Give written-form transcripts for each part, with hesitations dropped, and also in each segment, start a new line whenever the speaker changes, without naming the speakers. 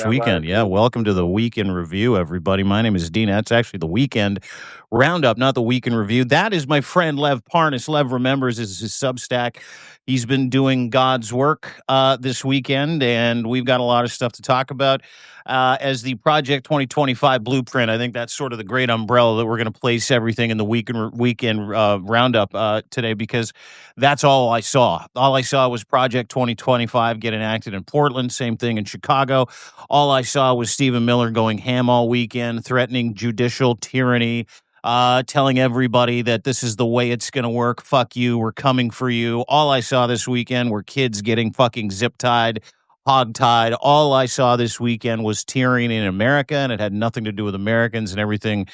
Weekend. Yeah, welcome to the Weekend Review, everybody. My name is Dean. That's actually the Weekend Roundup, not the Weekend Review. That is my friend Lev Parnas. Lev remembers is his Substack. He's been doing God's work this weekend, and we've got a lot of stuff to talk about. As the Project 2025 blueprint, I think that's sort of the great umbrella that we're going to place everything in the Weekend Roundup today, because that's all I saw. All I saw was Project 2025 get enacted in Portland. Same thing in Chicago. All I saw was Stephen Miller going ham all weekend, threatening judicial tyranny, telling everybody that this is the way it's going to work. Fuck you. We're coming for you. All I saw this weekend were kids getting fucking zip tied, hog tied. All I saw this weekend was tyranny in America, and it had nothing to do with Americans and everything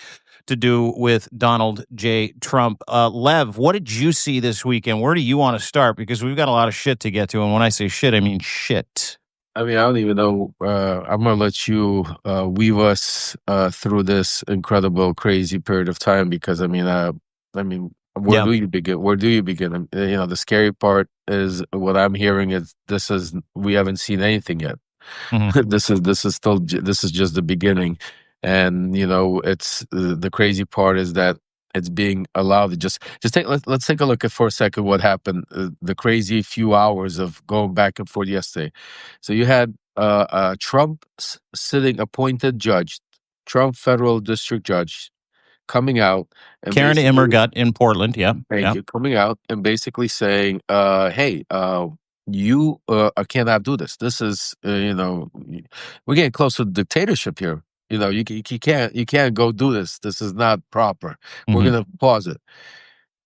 to do with Donald J. Trump. Lev, what did you see this weekend? Where do you want to start? Because we've got a lot of shit to get to. And when I say shit, I mean shit.
I mean, I don't even know. I'm gonna let you weave us through this incredible, crazy period of time because where
Yeah.
do you begin? Where do you begin? The scary part is what I'm hearing is we haven't seen anything yet.
Mhm.
This is just the beginning, and it's the crazy part is that it's being allowed to let's take a look at for a second what happened, the crazy few hours of going back and forth yesterday. So you had Trump sitting appointed judge, Trump federal district judge, coming out and
Karen
basically
Immergut in Portland. Yeah.
thank
Yeah.
you. Coming out and basically saying, "Hey, you cannot do this. This is, we're getting close to dictatorship here. You can't go do this. This is not proper. We're
Mhm.
gonna pause it."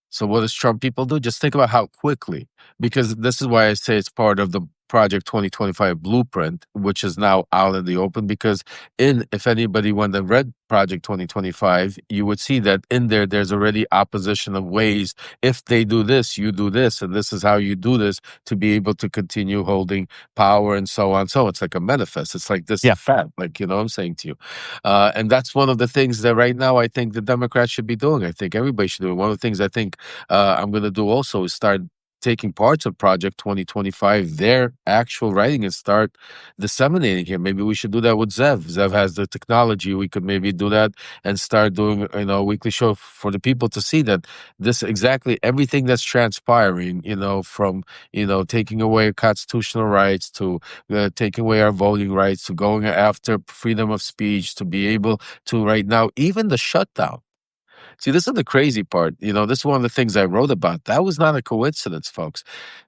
So what does Trump people do? Just think about how quickly, because this is why I say it's part of the Project 2025 blueprint, which is now out in the open. Because if anybody went and read Project 2025, you would see that in there's already opposition of ways. If they do this, you do this, and this is how you do this to be able to continue holding power and so on. So it's like a manifest. It's like this
Yeah.
fat, like, I'm saying to you. And that's one of the things that right now I think the Democrats should be doing. I think everybody should do it. One of the things I think I'm going to do also is start taking parts of Project 2025, their actual writing, and start disseminating here. Maybe we should do that with Zev. Zev has the technology. We could maybe do that and start doing a weekly show for the people to see that this exactly everything that's transpiring, from taking away constitutional rights to taking away our voting rights to going after freedom of speech to be able to right now even the shutdown. See, this is the crazy part. This is one of the things I wrote about. That was not a coincidence, folks.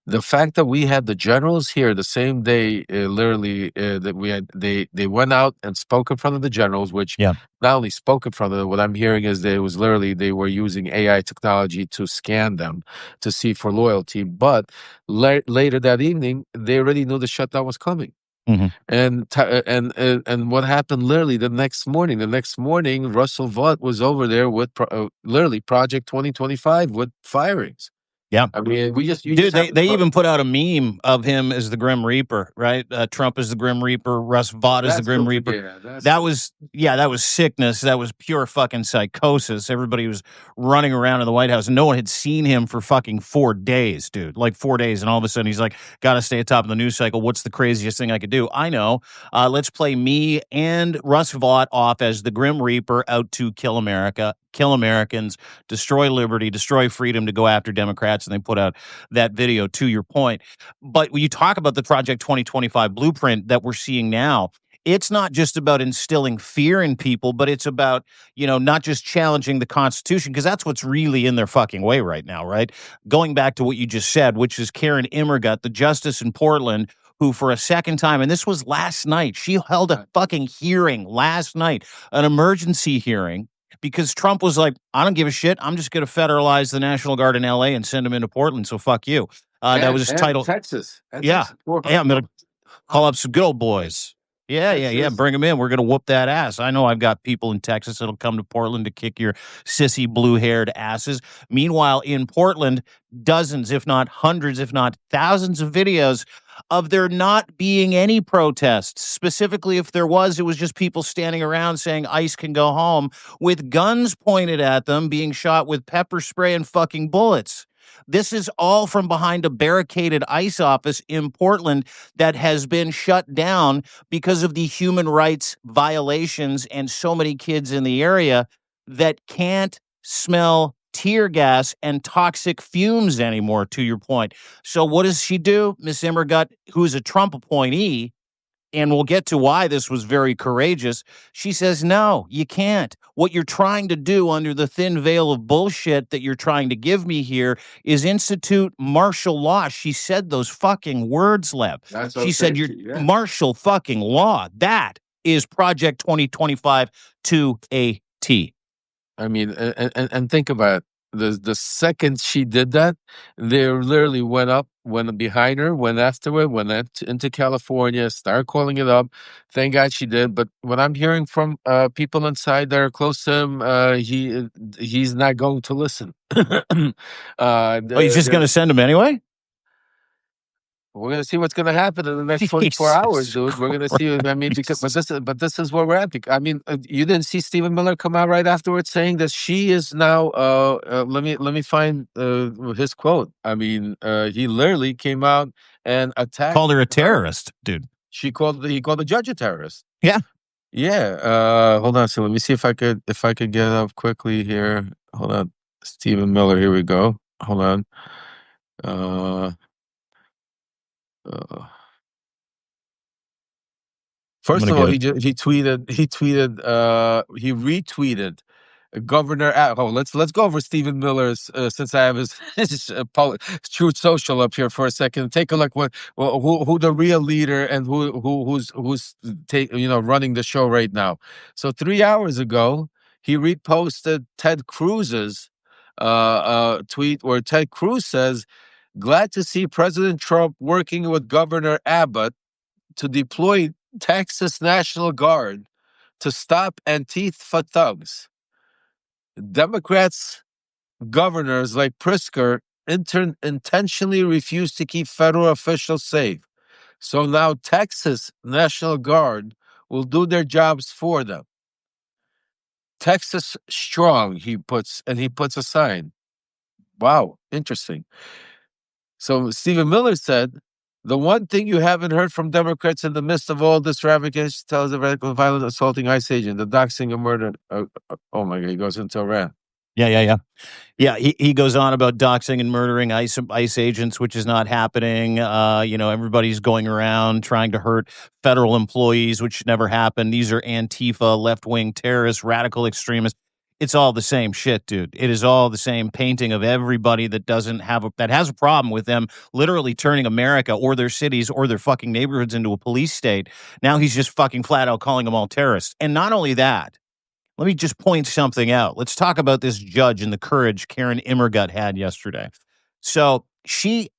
The fact that we had the generals here the same day, literally, that we had, they went out and spoke in front of the generals, which
Yeah.
not only spoke in front of them, what I'm hearing is that it was literally, they were using AI technology to scan them to see for loyalty. But later that evening, they already knew the shutdown was coming.
Mhm.
And what happened literally the next morning? The next morning, Russell Vought was over there with literally Project 2025 with firings.
Yeah.
I mean, you
Dude,
just
they,
have
they
to.
even put out a meme of him as the Grim Reaper, right? Trump as the Grim Reaper, Russ Vought as the
That's
Grim Reaper. That was sickness. That was pure fucking psychosis. Everybody was running around in the White House, and no one had seen him for fucking 4 days, dude. Like 4 days, and all of a sudden he's like, "Got to stay atop of the news cycle. What's the craziest thing I could do? I know. Let's play me and Russ Vought off as the Grim Reaper out to kill America, kill Americans, destroy liberty, destroy freedom, to go after Democrats." And they put out that video, to your point. But when you talk about the Project 2025 blueprint that we're seeing now, it's not just about instilling fear in people, but it's about, not just challenging the Constitution, because that's what's really in their fucking way right now, right? Going back to what you just said, which is Karen Immergut, the justice in Portland, who for a second time, and this was last night, she held a fucking hearing last night, an emergency hearing, because Trump was like, "I don't give a shit. I'm just going to federalize the National Guard in L.A. and send them into Portland. So fuck you." That was his title.
Texas.
Yeah. Yeah, I'm going to call up some good old boys. Yeah. Bring them in. We're going to whoop that ass. I know I've got people in Texas that'll come to Portland to kick your sissy blue-haired asses. Meanwhile, in Portland, dozens, if not hundreds, if not thousands of videos of there not being any protests. Specifically, if there was, it was just people standing around saying ICE can go home with guns pointed at them, being shot with pepper spray and fucking bullets. This is all from behind a barricaded ICE office in Portland that has been shut down because of the human rights violations and so many kids in the area that can't smell tear gas and toxic fumes anymore, to your point. So what does she do? Miss Immergut, who's a Trump appointee, and we'll get to why this was very courageous. She says, no, you can't. What you're trying to do under the thin veil of bullshit that you're trying to give me here is institute martial law. She said those fucking words, Lev.
That's
She said,
okay.
your
Yeah.
martial fucking law. That is Project 2025 to a T.
I mean, and think about it. The second she did that, they literally went behind her, went after her, into California, started calling it up. Thank God she did. But what I'm hearing from people inside that are close to him, he's not going to listen.
Oh, he's just going to send him anyway?
We're gonna see what's gonna happen in the next 24 hours,
Jesus
dude. We're gonna see. I mean, because
Christ.
this is where we're at. I mean, you didn't see Stephen Miller come out right afterwards saying that she is now. Let me find his quote. I mean, he literally came out and attacked
Called her a
her.
terrorist, dude.
He called the judge a terrorist.
Yeah.
Yeah. Hold on. So let me see if I could get it up quickly here. Hold on. Stephen Miller. Here we go. Hold on. Uh,
I'm
First
going
of
to
all,
get it.
he retweeted Governor. Oh, let's go over Stephen Miller's since I have his Truth Social up here for a second. Take a look who the real leader and who's running the show right now. So 3 hours ago, he reposted Ted Cruz's tweet where Ted Cruz says, "Glad to see President Trump working with Governor Abbott to deploy Texas National Guard to stop Antifa thugs. Democrats, governors like Pritzker intentionally refuse to keep federal officials safe. So now Texas National Guard will do their jobs for them. Texas strong," he puts a sign. Wow, interesting. So Stephen Miller said, "The one thing you haven't heard from Democrats in the midst of all this ravagation tells the radical violent assaulting ICE agent, the doxing and murder." Oh my God, he goes into a rant.
Yeah. Yeah, he goes on about doxing and murdering ICE agents, which is not happening. Everybody's going around trying to hurt federal employees, which never happened. These are Antifa, left-wing terrorists, radical extremists. It's all the same shit, dude. It is all the same painting of everybody that has a problem with them literally turning America or their cities or their fucking neighborhoods into a police state. Now he's just fucking flat out calling them all terrorists. And not only that, let me just point something out. Let's talk about this judge and the courage Karen Immergut had yesterday. So she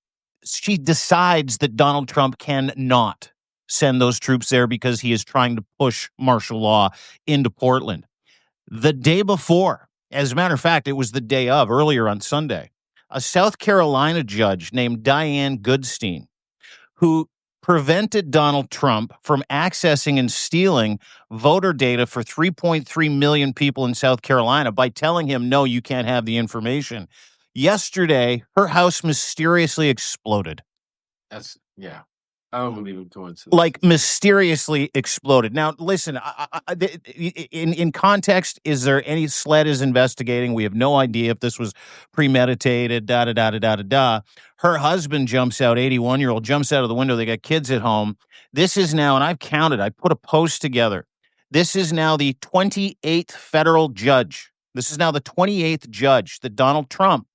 decides that Donald Trump cannot send those troops there because he is trying to push martial law into Portland. The day before, as a matter of fact, it was the day of, earlier on Sunday, a South Carolina judge named Diane Goodstein, who prevented Donald Trump from accessing and stealing voter data for 3.3 million people in South Carolina by telling him, no, you can't have the information. Yesterday, her house mysteriously exploded.
Yeah. I don't believe in coincidence.
Like mysteriously exploded. Now, listen. In context, is there any SLED is investigating? We have no idea if this was premeditated. Da da da da da da da. Her husband jumps out. 81-year-old jumps out of the window. They got kids at home. This is now, and I've counted. I put a post together. This is now the 28th federal judge. This is now the 28th judge that Donald Trump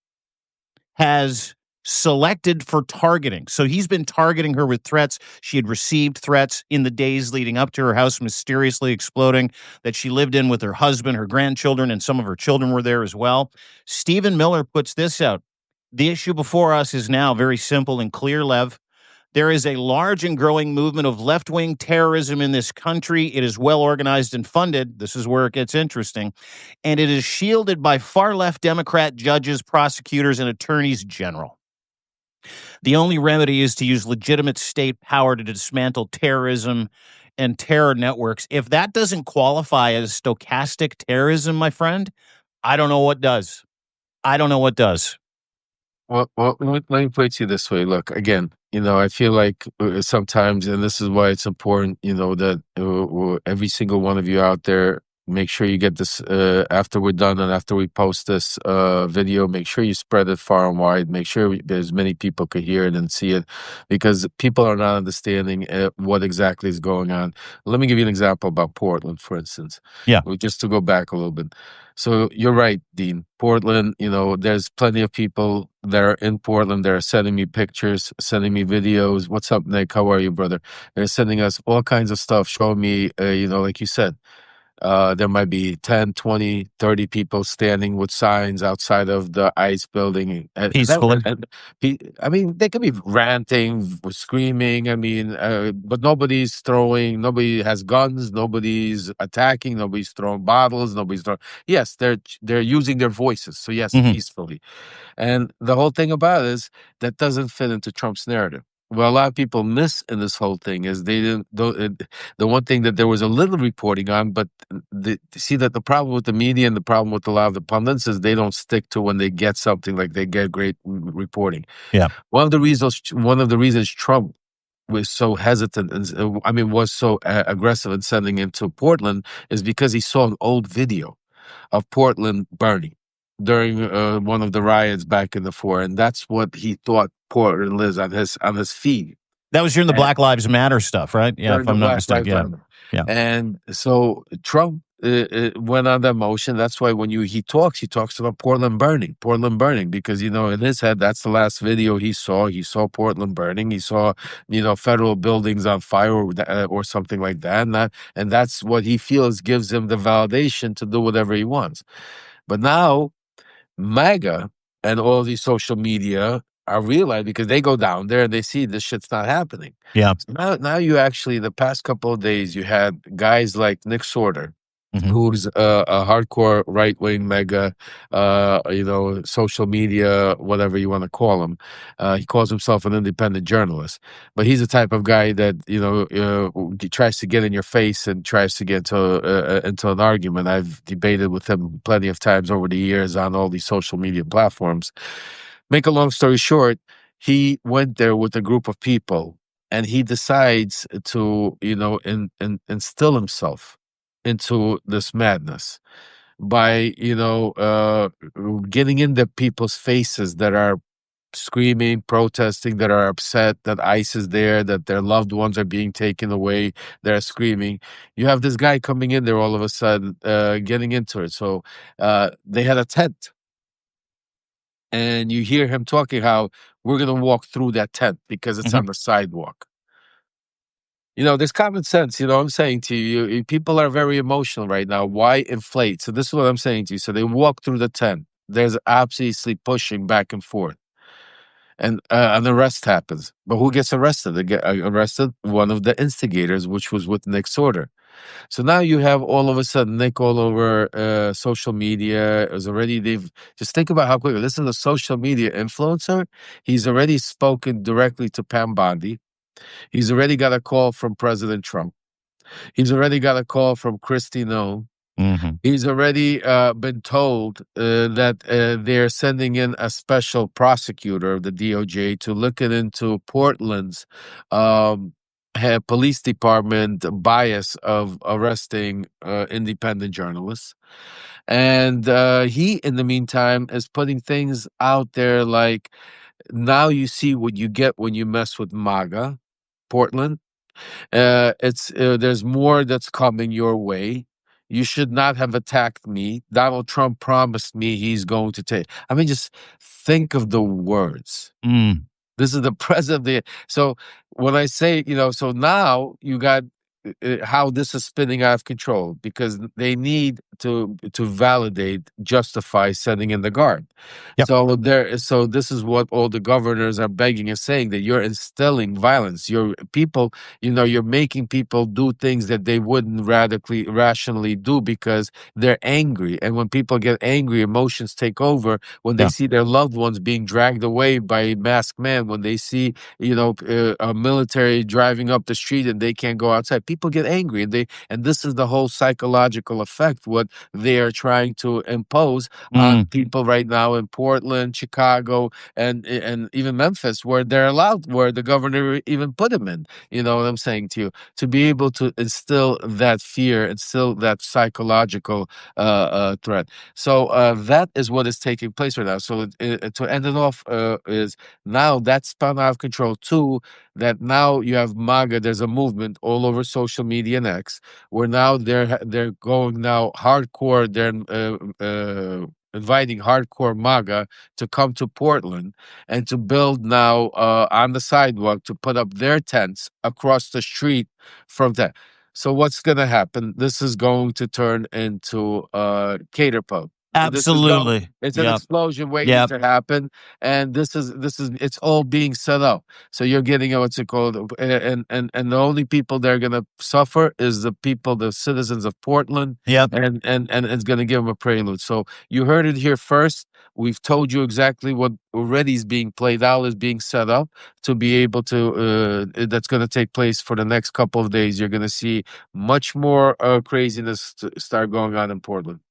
has selected for targeting. So he's been targeting her with threats. She had received threats in the days leading up to her house mysteriously exploding that she lived in with her husband, her grandchildren, and some of her children were there as well. Stephen Miller puts this out. The issue before us is now very simple and clear, Lev. There is a large and growing movement of left-wing terrorism in this country. It is well organized and funded. This is where it gets interesting. And it is shielded by far-left Democrat judges, prosecutors, and attorneys general. The only remedy is to use legitimate state power to dismantle terrorism and terror networks. If that doesn't qualify as stochastic terrorism, my friend, I don't know what does. I don't know what does.
Well, let me put it to you this way. Look, again, I feel like sometimes, and this is why it's important, that every single one of you out there, make sure you get this after we're done and after we post this video, make sure you spread it far and wide. Make sure as many people could hear it and see it, because people are not understanding what exactly is going on. Let me give you an example about Portland, for instance,
Yeah.
just to go back a little bit. So you're right, Dean. Portland, there's plenty of people that are in Portland that are sending me pictures, sending me videos. What's up, Nick? How are you, brother? They're sending us all kinds of stuff, showing me, like you said, there might be 10, 20, 30 people standing with signs outside of the ICE building.
Peacefully.
I mean, they could be ranting, screaming. I mean, but nobody's throwing, nobody has guns, nobody's attacking, nobody's throwing bottles, nobody's throwing. Yes, they're using their voices. So, yes,
Hmm.
peacefully. And the whole thing about it is that doesn't fit into Trump's narrative. What a lot of people miss in this whole thing is they didn't. The one thing that there was a little reporting on, but see that the problem with the media and the problem with a lot of the pundits is they don't stick to when they get something, like they get great reporting.
Yeah.
One of the reasons Trump was so hesitant and was so aggressive in sending him to Portland is because he saw an old video of Portland burning during one of the riots back in the four, and that's what he thought Portland lives on his feed.
That was during the Black Lives Matter stuff, right? Yeah, if
During the
I'm not
Black
mistaken.
Lives
Yeah.
Matter.
Yeah.
And so Trump went on that motion. That's why when he talks about Portland burning, because in his head that's the last video he saw. He saw Portland burning. He saw federal buildings on fire or something like that, and that's what he feels gives him the validation to do whatever he wants. But now MAGA and all these social media are realized because they go down there and they see this shit's not happening.
Yeah.
So now you actually, the past couple of days, you had guys like Nick Sorter,
Hmm.
who's a hardcore right wing mega, social media, whatever you want to call him. He calls himself an independent journalist, but he's the type of guy that he tries to get in your face and tries to get into an argument. I've debated with him plenty of times over the years on all these social media platforms. Make a long story short, he went there with a group of people and he decides to, instill himself into this madness by, getting into people's faces that are screaming, protesting, that are upset that ICE is there, that their loved ones are being taken away. They're screaming. You have this guy coming in there all of a sudden, getting into it. So they had a tent and you hear him talking how we're going to walk through that tent because it's
Hmm.
on the sidewalk. There's common sense. I'm saying to you, people are very emotional right now. Why inflate? So this is what I'm saying to you. So they walk through the tent. There's obviously pushing back and forth, and an arrest happens. But who gets arrested? They get arrested. One of the instigators, which was with Nick Sorter. So now you have all of a sudden Nick all over social media. Is already they've just think about how quickly this is a social media influencer. He's already spoken directly to Pam Bondi. He's already got a call from President Trump. He's already got a call from Kristi Noem.
Hmm.
He's already been told that they're sending in a special prosecutor of the DOJ to look into Portland's police department bias of arresting independent journalists. And he, in the meantime, is putting things out there like now you see what you get when you mess with MAGA, Portland. It's there's more that's coming your way. You should not have attacked me. Donald Trump promised me he's going to take. I mean, just think of the words.
Mm.
This is the president of the. So when I say, so now you got how this is spinning out of control because they need to validate, justify sending in the guard.
Yep.
So this is what all the governors are begging and saying that you're instilling violence. You're people, you're making people do things that they wouldn't rationally do because they're angry. And when people get angry, emotions take over. When they
Yeah.
see their loved ones being dragged away by masked men, when they see, a military driving up the street and they can't go outside, people get angry, and this is the whole psychological effect what they are trying to impose on
Mm,
people right now in Portland, Chicago, and even Memphis, where they're allowed, where the governor even put them in. You know what I'm saying to you? To be able to instill that fear, instill that psychological threat. So that is what is taking place right now. So to end it off is now that's spun out of control too. That now you have MAGA. There's a movement all over social media and X where now they're going now hardcore. They're inviting hardcore MAGA to come to Portland and to build now on the sidewalk to put up their tents across the street from that. So what's going to happen? This is going to turn into a cater pub. This is going.
absolutely.
It's an
Yep.
explosion waiting
Yep.
to happen, and this is it's all being set up. So you're getting what's it called, and the only people that are going to suffer is the people, the citizens of Portland,
Yep.
and it's going to give them a prelude. So you heard it here first. We've told you exactly what already is being played out, is being set up to be able to. That's going to take place for the next couple of days. You're going to see much more craziness to start going on in Portland.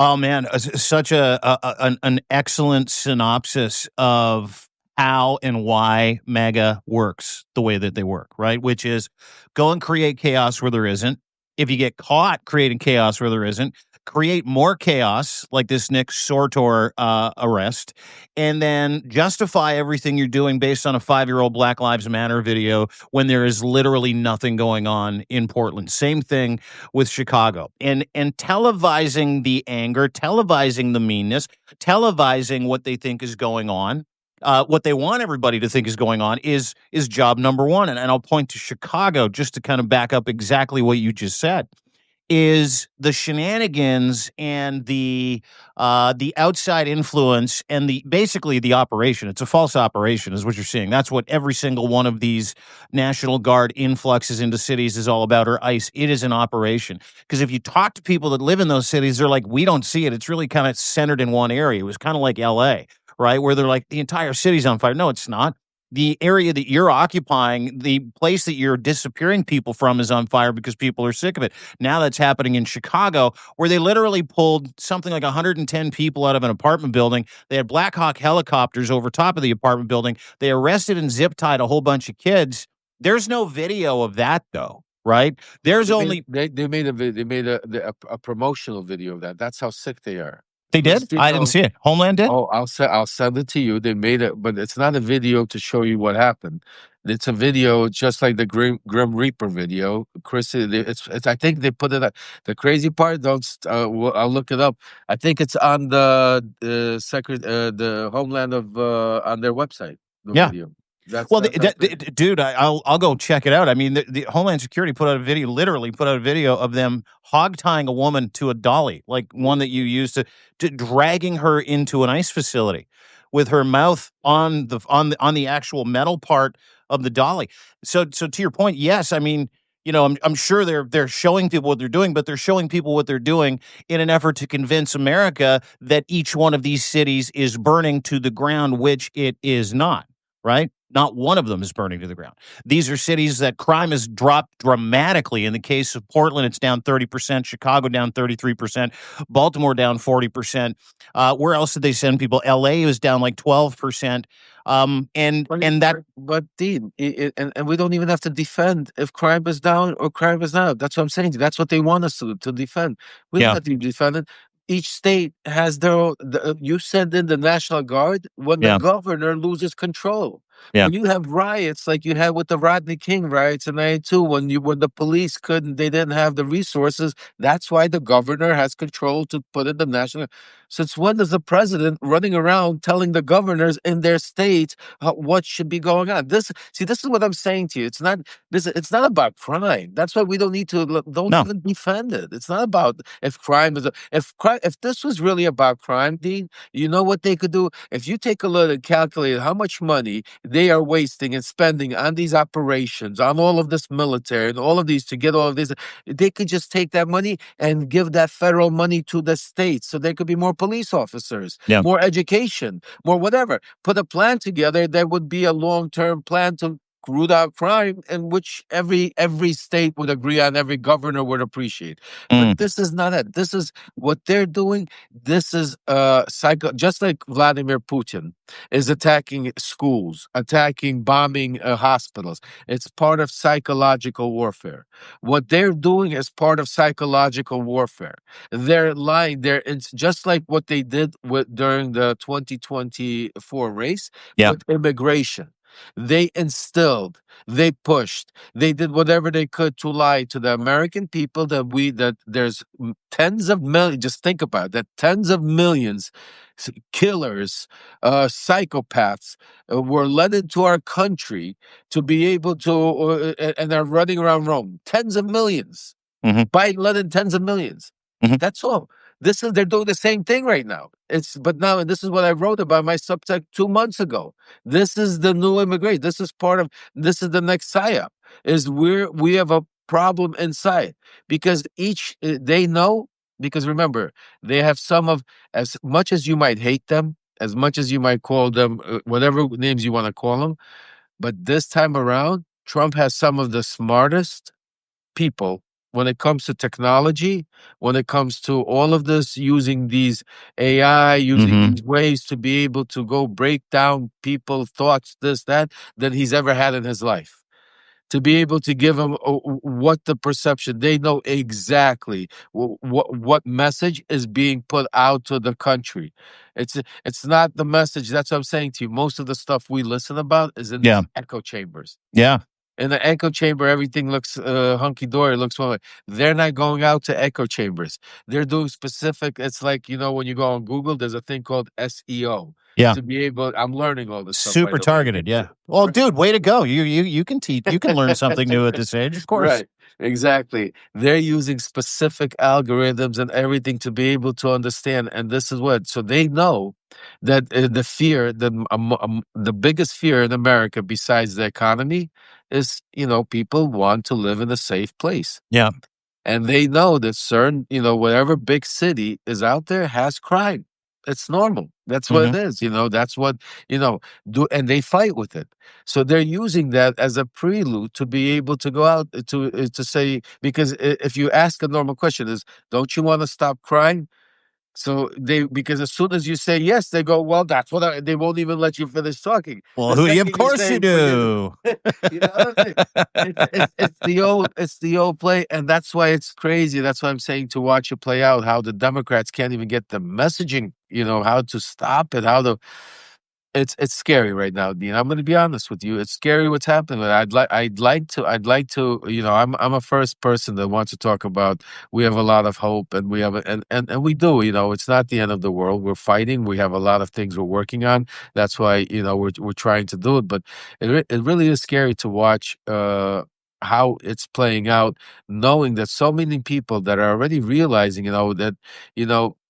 Oh man, such an excellent synopsis of how and why mega works the way that they work, right? Which is go and create chaos where there isn't. If you get caught creating chaos where there isn't, create more chaos like this Nick Sortor arrest, and then justify everything you're doing based on a 5-year-old Black Lives Matter video when there is literally nothing going on in Portland. Same thing with Chicago, and televising the anger, televising the meanness, televising what they think is going on. What they want everybody to think is going on is job number one. And I'll point to Chicago just to kind of back up exactly what you just said is the shenanigans and the outside influence and the basically the operation. It's a false operation, is what you're seeing. That's what every single one of these National Guard influxes into cities is all about, or ICE. It is an operation. Because if you talk to people that live in those cities, they're like, we don't see it. It's really kind of centered in one area. It was kind of like LA, right? Where they're like, the entire city's on fire. No, it's not. The area that you're occupying, the place that you're disappearing people from is on fire because people are sick of it. Now that's happening in Chicago, where they literally pulled something like 110 people out of an apartment building. They had Black Hawk helicopters over top of the apartment building. They arrested and zip tied a whole bunch of kids. There's no video of that, though, right? There's
They made
only.
they made a promotional video of that. That's how sick they are.
They
Just
did?
so you
I didn't
know.
see it. Homeland did?
Oh, I'll send it to you. They made it, but it's not a video to show you what happened. It's a video just like the Grim Reaper video. Chris, it's I think they put it. The crazy part, don't. I'll look it up. I think it's on the Homeland of on their website. The
Yeah.
video. That's
Well,
that's how crazy.
dude, I'll go check it out. I mean, the Homeland Security put out a video, literally put out a video of them hog tying a woman to a dolly, like one that you use to dragging her into an ice facility with her mouth on the actual metal part of the dolly. So to your point, yes, I mean, I'm sure they're showing people what they're doing, but they're showing people what they're doing in an effort to convince America that each one of these cities is burning to the ground, which it is not, right? Not one of them is burning to the ground. These are cities that crime has dropped dramatically. In the case of Portland, it's down 30%, Chicago down 33%, Baltimore down 40%. Where else did they send people? LA was down like 12%. And that,
But Dean, and we don't even have to defend if crime is down or crime is not. That's what I'm saying. That's what they want us to defend. We don't
yeah,
have to defend it. Each state has their own. You send in the National Guard when the
yeah,
governor loses control.
yeah,
When you have riots like you had with the Rodney King riots in '92, when the police couldn't, they didn't have the resources. That's why the governor has control to put in the national. Since when is the president running around telling the governors in their states what should be going on? This is what I'm saying to you. It's not this. It's not about crime. That's why we don't need to. Don't
no,
even defend it. It's not about if crime is if crime. If this was really about crime, Dean, you know what they could do? If you take a look and calculate how much money they are wasting and spending on these operations, on all of this military and all of these to get all of this, they could just take that money and give that federal money to the states so there could be more police officers,
yeah.
more education, more whatever. Put a plan together that would be a long-term plan to root out crime, and which every state would agree on, every governor would appreciate.
Mm,
But this is not it. This is what they're doing. This is psycho. Just like Vladimir Putin is attacking schools, attacking, bombing hospitals. It's part of psychological warfare. What they're doing is part of psychological warfare. They're lying. It's just like what they did during the 2024 race
yeah.
with immigration. They instilled, they pushed, they did whatever they could to lie to the American people that there's tens of millions. Just think about it, that tens of millions killers, psychopaths were led into our country to be able to, and they're running around Rome. Tens of millions.
Hmm.
Biden led in tens of millions.
Hmm.
That's all. They're doing the same thing right now. But now, and this is what I wrote about my subject 2 months ago. This is the new immigration. This is the next psyop. Is we have a problem inside because they know, because remember, they have some of, as much as you might hate them, as much as you might call them whatever names you want to call them, but this time around, Trump has some of the smartest people when it comes to technology, when it comes to all of this, using these AI, using
Hmm.
these ways to be able to go break down people thoughts, this, that he's ever had in his life. To be able to give them what the perception, they know exactly what message is being put out to the country. It's not the message. That's what I'm saying to you. Most of the stuff we listen about is in
Yeah.
these echo chambers.
Yeah.
In the echo chamber, everything looks hunky dory. Looks one way. They're not going out to echo chambers. They're doing specific. It's like, when you go on Google, there's a thing called SEO
Yeah.
to be able. I'm learning all this stuff, by
Super
the way.
targeted. Yeah. Well,
Right.
dude, way to go. You can teach. You can learn something new at this age, of course.
Right, exactly. They're using specific algorithms and everything to be able to understand. And this is what, so they know that the fear, the biggest fear in America, besides the economy, is, people want to live in a safe place.
Yeah.
And they know that certain, whatever big city is out there has crime. It's normal. That's what
Hmm.
it is. That's what, and they fight with it. So they're using that as a prelude to be able to go out to say, because if you ask a normal question is, don't you want to stop crime? So because as soon as you say yes, they go, well, that's what they won't even let you finish talking.
Well,
The
who you?
second
Of
you
course you
say, forget it.
do.
You know what I'm saying? It's the old play, and that's why it's crazy. That's why I'm saying to watch it play out. How the Democrats can't even get the messaging. How to stop it. How to. It's scary right now, Dean. I'm going to be honest with you. It's scary what's happening. I'd like to. I'm a first person that wants to talk about. We have a lot of hope, and we have, and we do. It's not the end of the world. We're fighting. We have a lot of things we're working on. That's why we're trying to do it. But it really is scary to watch. How it's playing out, knowing that so many people that are already realizing, that,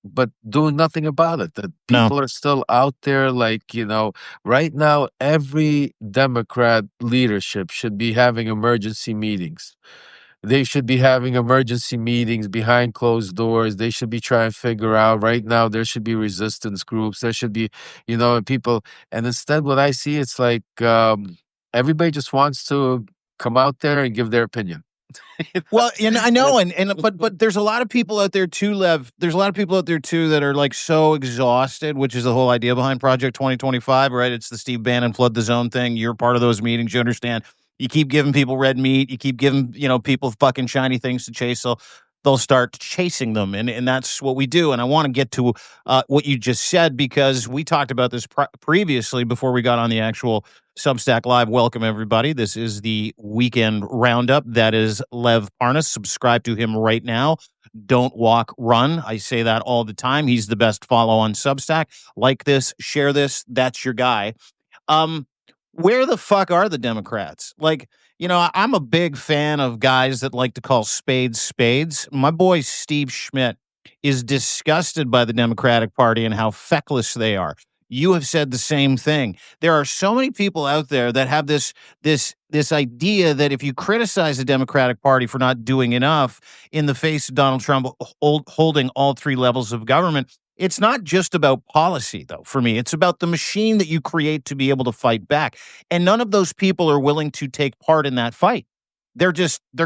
but doing nothing about it. That
No.
people are still out there, like, right now, every Democrat leadership should be having emergency meetings. They should be having emergency meetings behind closed doors. They should be trying to figure out right now, there should be resistance groups. There should be, people. And instead, what I see, it's like everybody just wants to come out there and give their opinion.
Well, and I know,
That's
but there's a lot of people out there too, Lev. There's a lot of people out there too that are like so exhausted, which is the whole idea behind Project 2025, right? It's the Steve Bannon flood the zone thing. You're part of those meetings. You understand. You keep giving people red meat. You keep giving people fucking shiny things to chase. So they'll start chasing them, and that's what we do. And I want to get to what you just said because we talked about this previously before we got on the actual Substack Live. Welcome, everybody. This is the Weekend Roundup. That is Lev Parnas. Subscribe to him right now. Don't walk, run. I say that all the time. He's the best follow on Substack. Like this, share this. That's your guy. Um, where the fuck are the Democrats? Like, I'm a big fan of guys that like to call spades spades. My boy Steve Schmidt is disgusted by the Democratic Party and how feckless they are. You have said the same thing. There are so many people out there that have this idea that if you criticize the Democratic Party for not doing enough in the face of Donald Trump holding all three levels of government, it's not just about policy, though, for me. It's about the machine that you create to be able to fight back. And none of those people are willing to take part in that fight. They're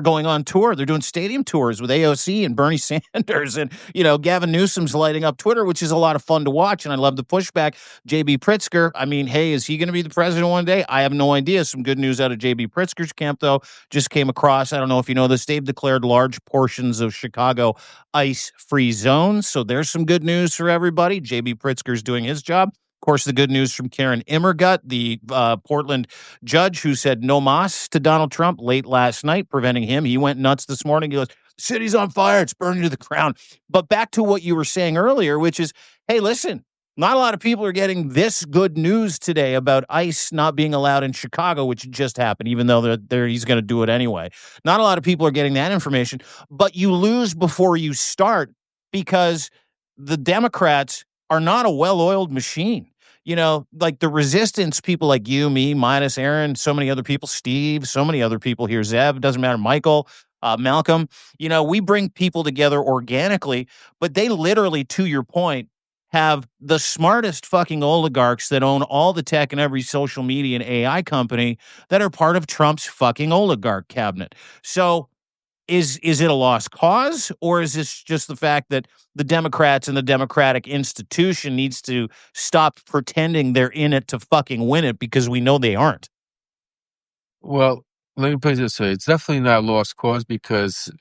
going on tour. They're doing stadium tours with AOC and Bernie Sanders, and Gavin Newsom's lighting up Twitter, which is a lot of fun to watch. And I love the pushback. JB Pritzker, I mean, hey, is he going to be the president one day? I have no idea. Some good news out of JB Pritzker's camp, though, just came across. I don't know if you know this. They've declared large portions of Chicago ice-free zones. So there's some good news for everybody. JB Pritzker's doing his job. Of course, the good news from Karen Immergut, the Portland judge who said no mas to Donald Trump late last night, preventing him. He went nuts this morning. He goes, the city's on fire. It's burning to the ground. But back to what you were saying earlier, which is, hey, listen, not a lot of people are getting this good news today about ICE not being allowed in Chicago, which just happened, even though he's going to do it anyway. Not a lot of people are getting that information, but you lose before you start because the Democrats are not a well-oiled machine. Like the resistance, people like you, me, minus Aaron, so many other people, Steve, so many other people here, Zev, doesn't matter, Michael, Malcolm, we bring people together organically, but they literally, to your point, have the smartest fucking oligarchs that own all the tech and every social media and AI company that are part of Trump's fucking oligarch cabinet. So is it a lost cause, or is this just the fact that the Democrats and the Democratic institution needs to stop pretending they're in it to fucking win it, because we know they aren't?
Well, let me put it this way. It's definitely not a lost cause because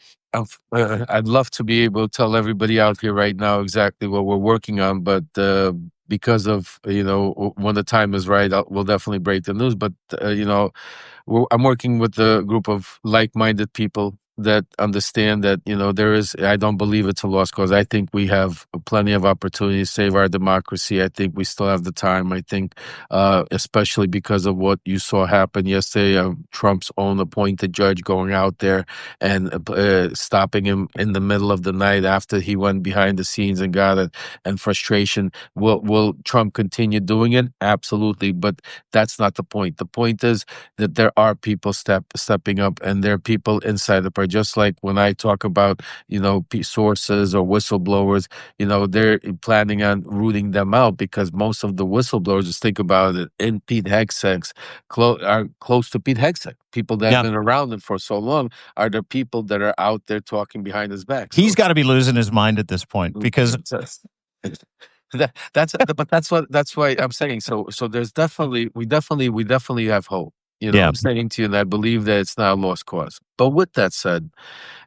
I'd love to be able to tell everybody out here right now exactly what we're working on, but because of, when the time is right, we'll definitely break the news. But, I'm working with a group of like-minded people that understand that, I don't believe it's a lost cause. I think we have plenty of opportunities to save our democracy. I think we still have the time. I think, especially because of what you saw happen yesterday, Trump's own appointed judge going out there and stopping him in the middle of the night after he went behind the scenes and got it, and frustration. Will Trump continue doing it? Absolutely. But that's not the point. The point is that there are people stepping up, and there are people inside the party. Just like when I talk about, sources or whistleblowers, they're planning on rooting them out because most of the whistleblowers, just think about it, in Pete Hegseth's are close to Pete Hegseth. People that have
Yeah.
been around him for so long are the people that are out there talking behind his back.
He's got to be losing his mind at this point, because
that's why I'm saying so there's we definitely have hope.
yeah,
I'm saying to you that I believe that it's not a lost cause. But with that said,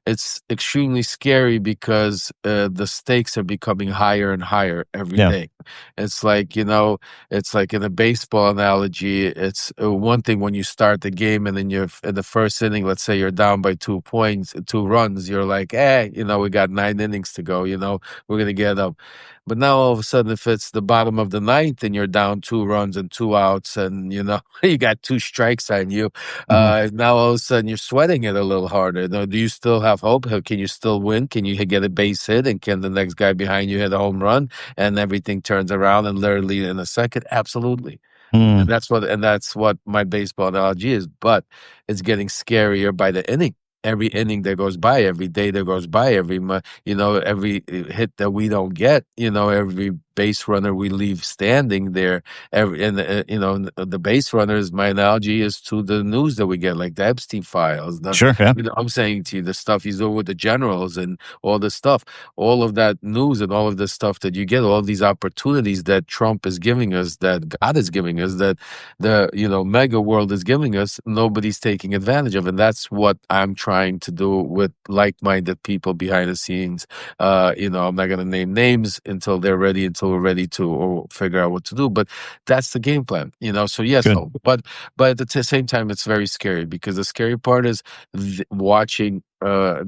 it's extremely scary because the stakes are becoming higher and higher every
yeah,
day. It's like, it's like in a baseball analogy, it's one thing when you start the game and then you're in the first inning, let's say you're down by 2 points, 2 runs, you're like, hey, we got 9 innings to go, we're going to get up. But now all of a sudden, if it's the bottom of the ninth and you're down 2 runs and 2 outs and, you got 2 strikes on you, now all of a sudden you're sweating it a little harder. Now, do you still have hope? Can you still win? Can you get a base hit? And can the next guy behind you hit a home run? And everything turns around and literally in a second? Absolutely.
mm,
And that's what my baseball analogy is. But it's getting scarier by the inning. Every inning that goes by, every day that goes by, every every hit that we don't get, every base runner we leave standing there, the base runners. My analogy is to the news that we get, like the Epstein files.
sure, yeah,
I'm saying to you, the stuff he's doing with the generals and all this stuff, all of that news and all of the stuff that you get, all of these opportunities that Trump is giving us, that God is giving us, that the mega world is giving us, nobody's taking advantage of. And that's what I'm trying to do with like-minded people behind the scenes. I'm not going to name names until they're ready, until we're ready to or figure out what to do. But that's the game plan. So yes,
good,
no. But at the same time, it's very scary because the scary part is watching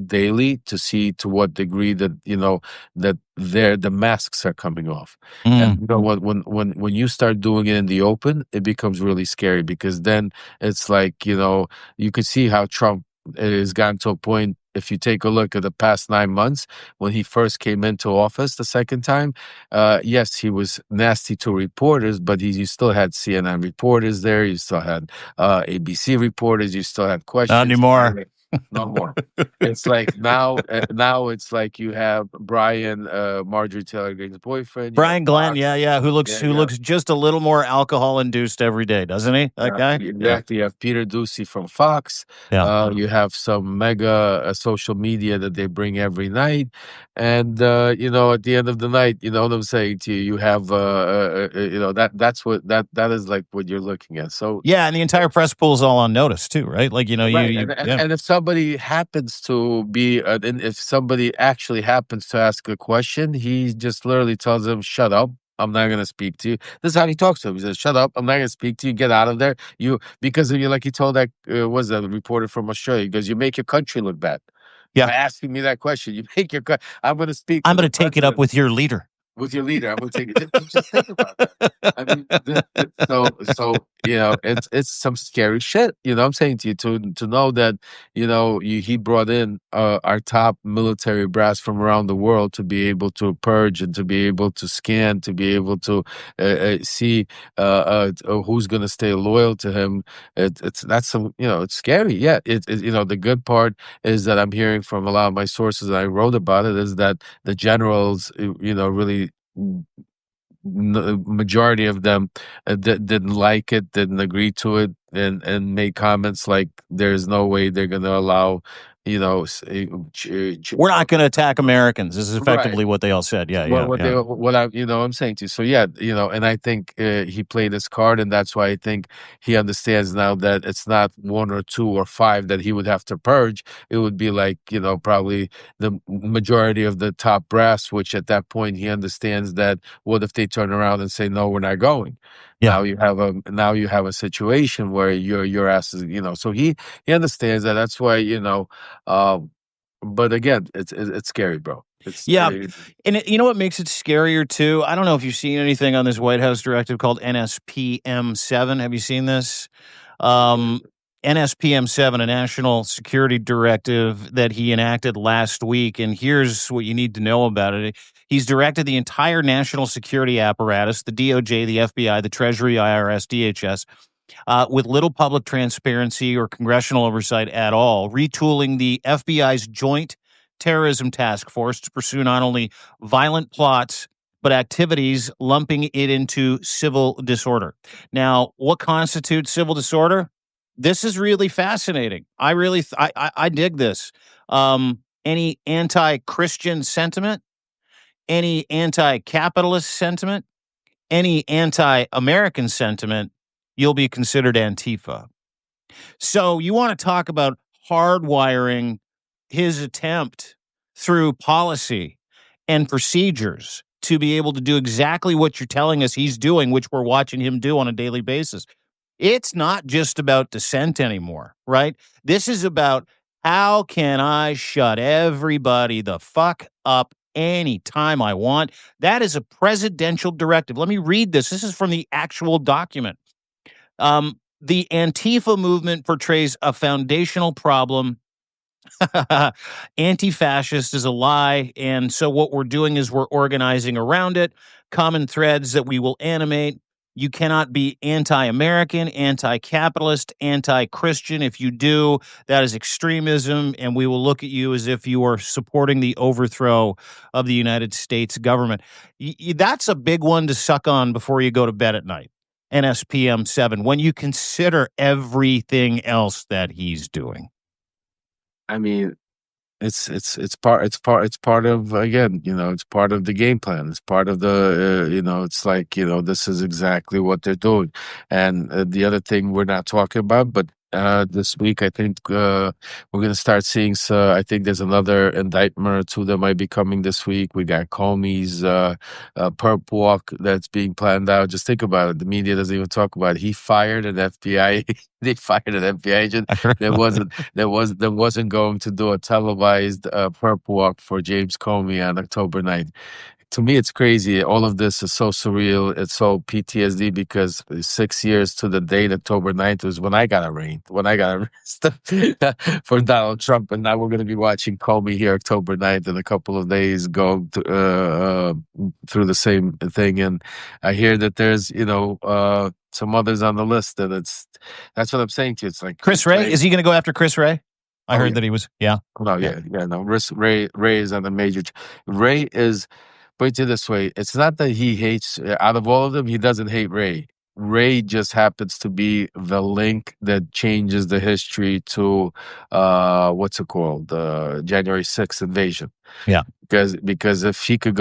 daily to see to what degree that that the masks are coming off. And
mm,
when you start doing it in the open, it becomes really scary because then it's like you could see how Trump has gotten to a point. If you take a look at the past 9 months, when he first came into office the second time, yes, he was nasty to reporters, but you still had CNN reporters there. You still had ABC reporters. You still had
not
questions.
anymore.
No more. It's like now it's like you have Brian, Marjorie Taylor Greene's boyfriend. You have
Brian Glenn,
Fox.
yeah, yeah,
Yeah,
who
you have
looks just a little more alcohol induced every day, doesn't he? That
yeah,
guy? Yeah.
exactly. You have Peter Ducey from Fox.
Yeah.
You have some mega social media that they bring every night, and at the end of the night, you know what I'm saying to you. You have that is like what you're looking at. So
Yeah, and the entire press pool is all on notice too, right? Like,
right,
yeah.
and if somebody happens to be, and if somebody actually happens to ask a question, he just literally tells them, "Shut up, I'm not gonna speak to you." This is how he talks to him. He says, "Shut up, I'm not gonna speak to you. Get out of there." You because you like he told that was a reporter from Australia. He goes, "You make your country look bad
Yeah.
by asking me that question. You make your. I'm gonna speak
I'm
to
going
the
to take it up
president."
with your leader.
With your leader, I'm gonna take it. Just think about that. I mean, so it's some scary shit. You know, what I'm saying to you to know that he brought in our top military brass from around the world to be able to purge and to be able to scan, to be able to see who's gonna stay loyal to him. It's that's some it's scary. Yeah, the good part is that I'm hearing from a lot of my sources, and I wrote about it, is that the generals, really majority of them didn't like it, didn't agree to it, and made comments like, "There's no way they're going to allow, you know, s- eh, ch- ch-
We're not going to attack Americans. This is
right."
effectively what they all said. Yeah,
What
yeah,
what they
yeah.
what I I'm saying to you. So yeah, and I think he played his card, and that's why I think he understands now that it's not one or two or five that he would have to purge. It would be like probably the majority of the top brass, which at that point he understands that what if they turn around and say no, we're not going.
Yeah.
Now you have a situation where your ass is so he understands that. That's why but again, it's scary, bro. It's
Yeah. And you know what makes it scarier too? I don't know if you've seen anything on this White House directive called NSPM 7. Have you seen this? Um, NSPM 7, a national security directive that he enacted last week. And here's what you need to know about it. He's directed the entire national security apparatus, the DOJ, the FBI, the Treasury, IRS, DHS, with little public transparency or congressional oversight at all, retooling the FBI's Joint Terrorism Task Force to pursue not only violent plots, but activities lumping it into civil disorder. Now, what constitutes civil disorder? This is really fascinating. I really, I dig this. Any anti-Christian sentiment, any anti-capitalist sentiment, any anti-American sentiment, you'll be considered Antifa. So you want to talk about hardwiring his attempt through policy and procedures to be able to do exactly what you're telling us he's doing, which we're watching him do on a daily basis. It's not just about dissent anymore, right? This is about how can I shut everybody the fuck up anytime I want. That is a presidential directive. Let me read this. This is from the actual document. The Antifa movement portrays a foundational problem. Anti-fascist is a lie, and so what we're doing is we're organizing around it, common threads that we will animate. You cannot be anti-American, anti-capitalist, anti-Christian. If you do, that is extremism, and we will look at you as if you are supporting the overthrow of the United States government. That's a big one to suck on before you go to bed at night. NSPM 7, when you consider everything else that he's doing.
I mean, it's part of, again, it's part of the game plan. It's part of the it's like, this is exactly what they're doing. And the other thing we're not talking about, but this week I think we're gonna start seeing. So I think there's another indictment or two that might be coming this week. We got Comey's perp walk that's being planned out. Just think about it. The media doesn't even talk about it. He fired an FBI. They fired an FBI agent that wasn't going to do a televised perp walk for James Comey on October 9th. To me, it's crazy. All of this is so surreal. It's so PTSD because 6 years to the date, October 9th, was when I got arraigned, when I got arrested for Donald Trump. And now we're going to be watching Comey here October 9th in a couple of days go through the same thing. And I hear that there's, some others on the list, and that's what I'm saying to you. It's like
Chris Ray, is he going to go after Chris Ray? I
Oh
heard
yeah.
that he was. Yeah,
No,
yeah.
yeah, no. Ray is on a major. Ray is, put it this way: it's not that he hates. Out of all of them, he doesn't hate Ray. Ray just happens to be the link that changes the history to, what's it called, January 6th invasion.
Yeah.
Because if he could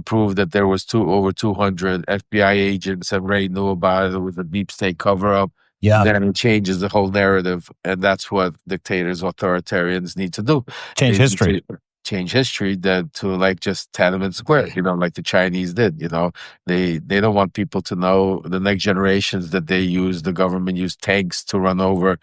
prove that there was over 200 FBI agents and Ray knew about it, it was a deep state cover up,
Yeah.
then it changes the whole narrative, and that's what dictators, authoritarians need to do.
Change
They need
history.
to change history that to like just Tiananmen Square, like the Chinese did. They don't want people to know, the next generations, that the government used tanks to run over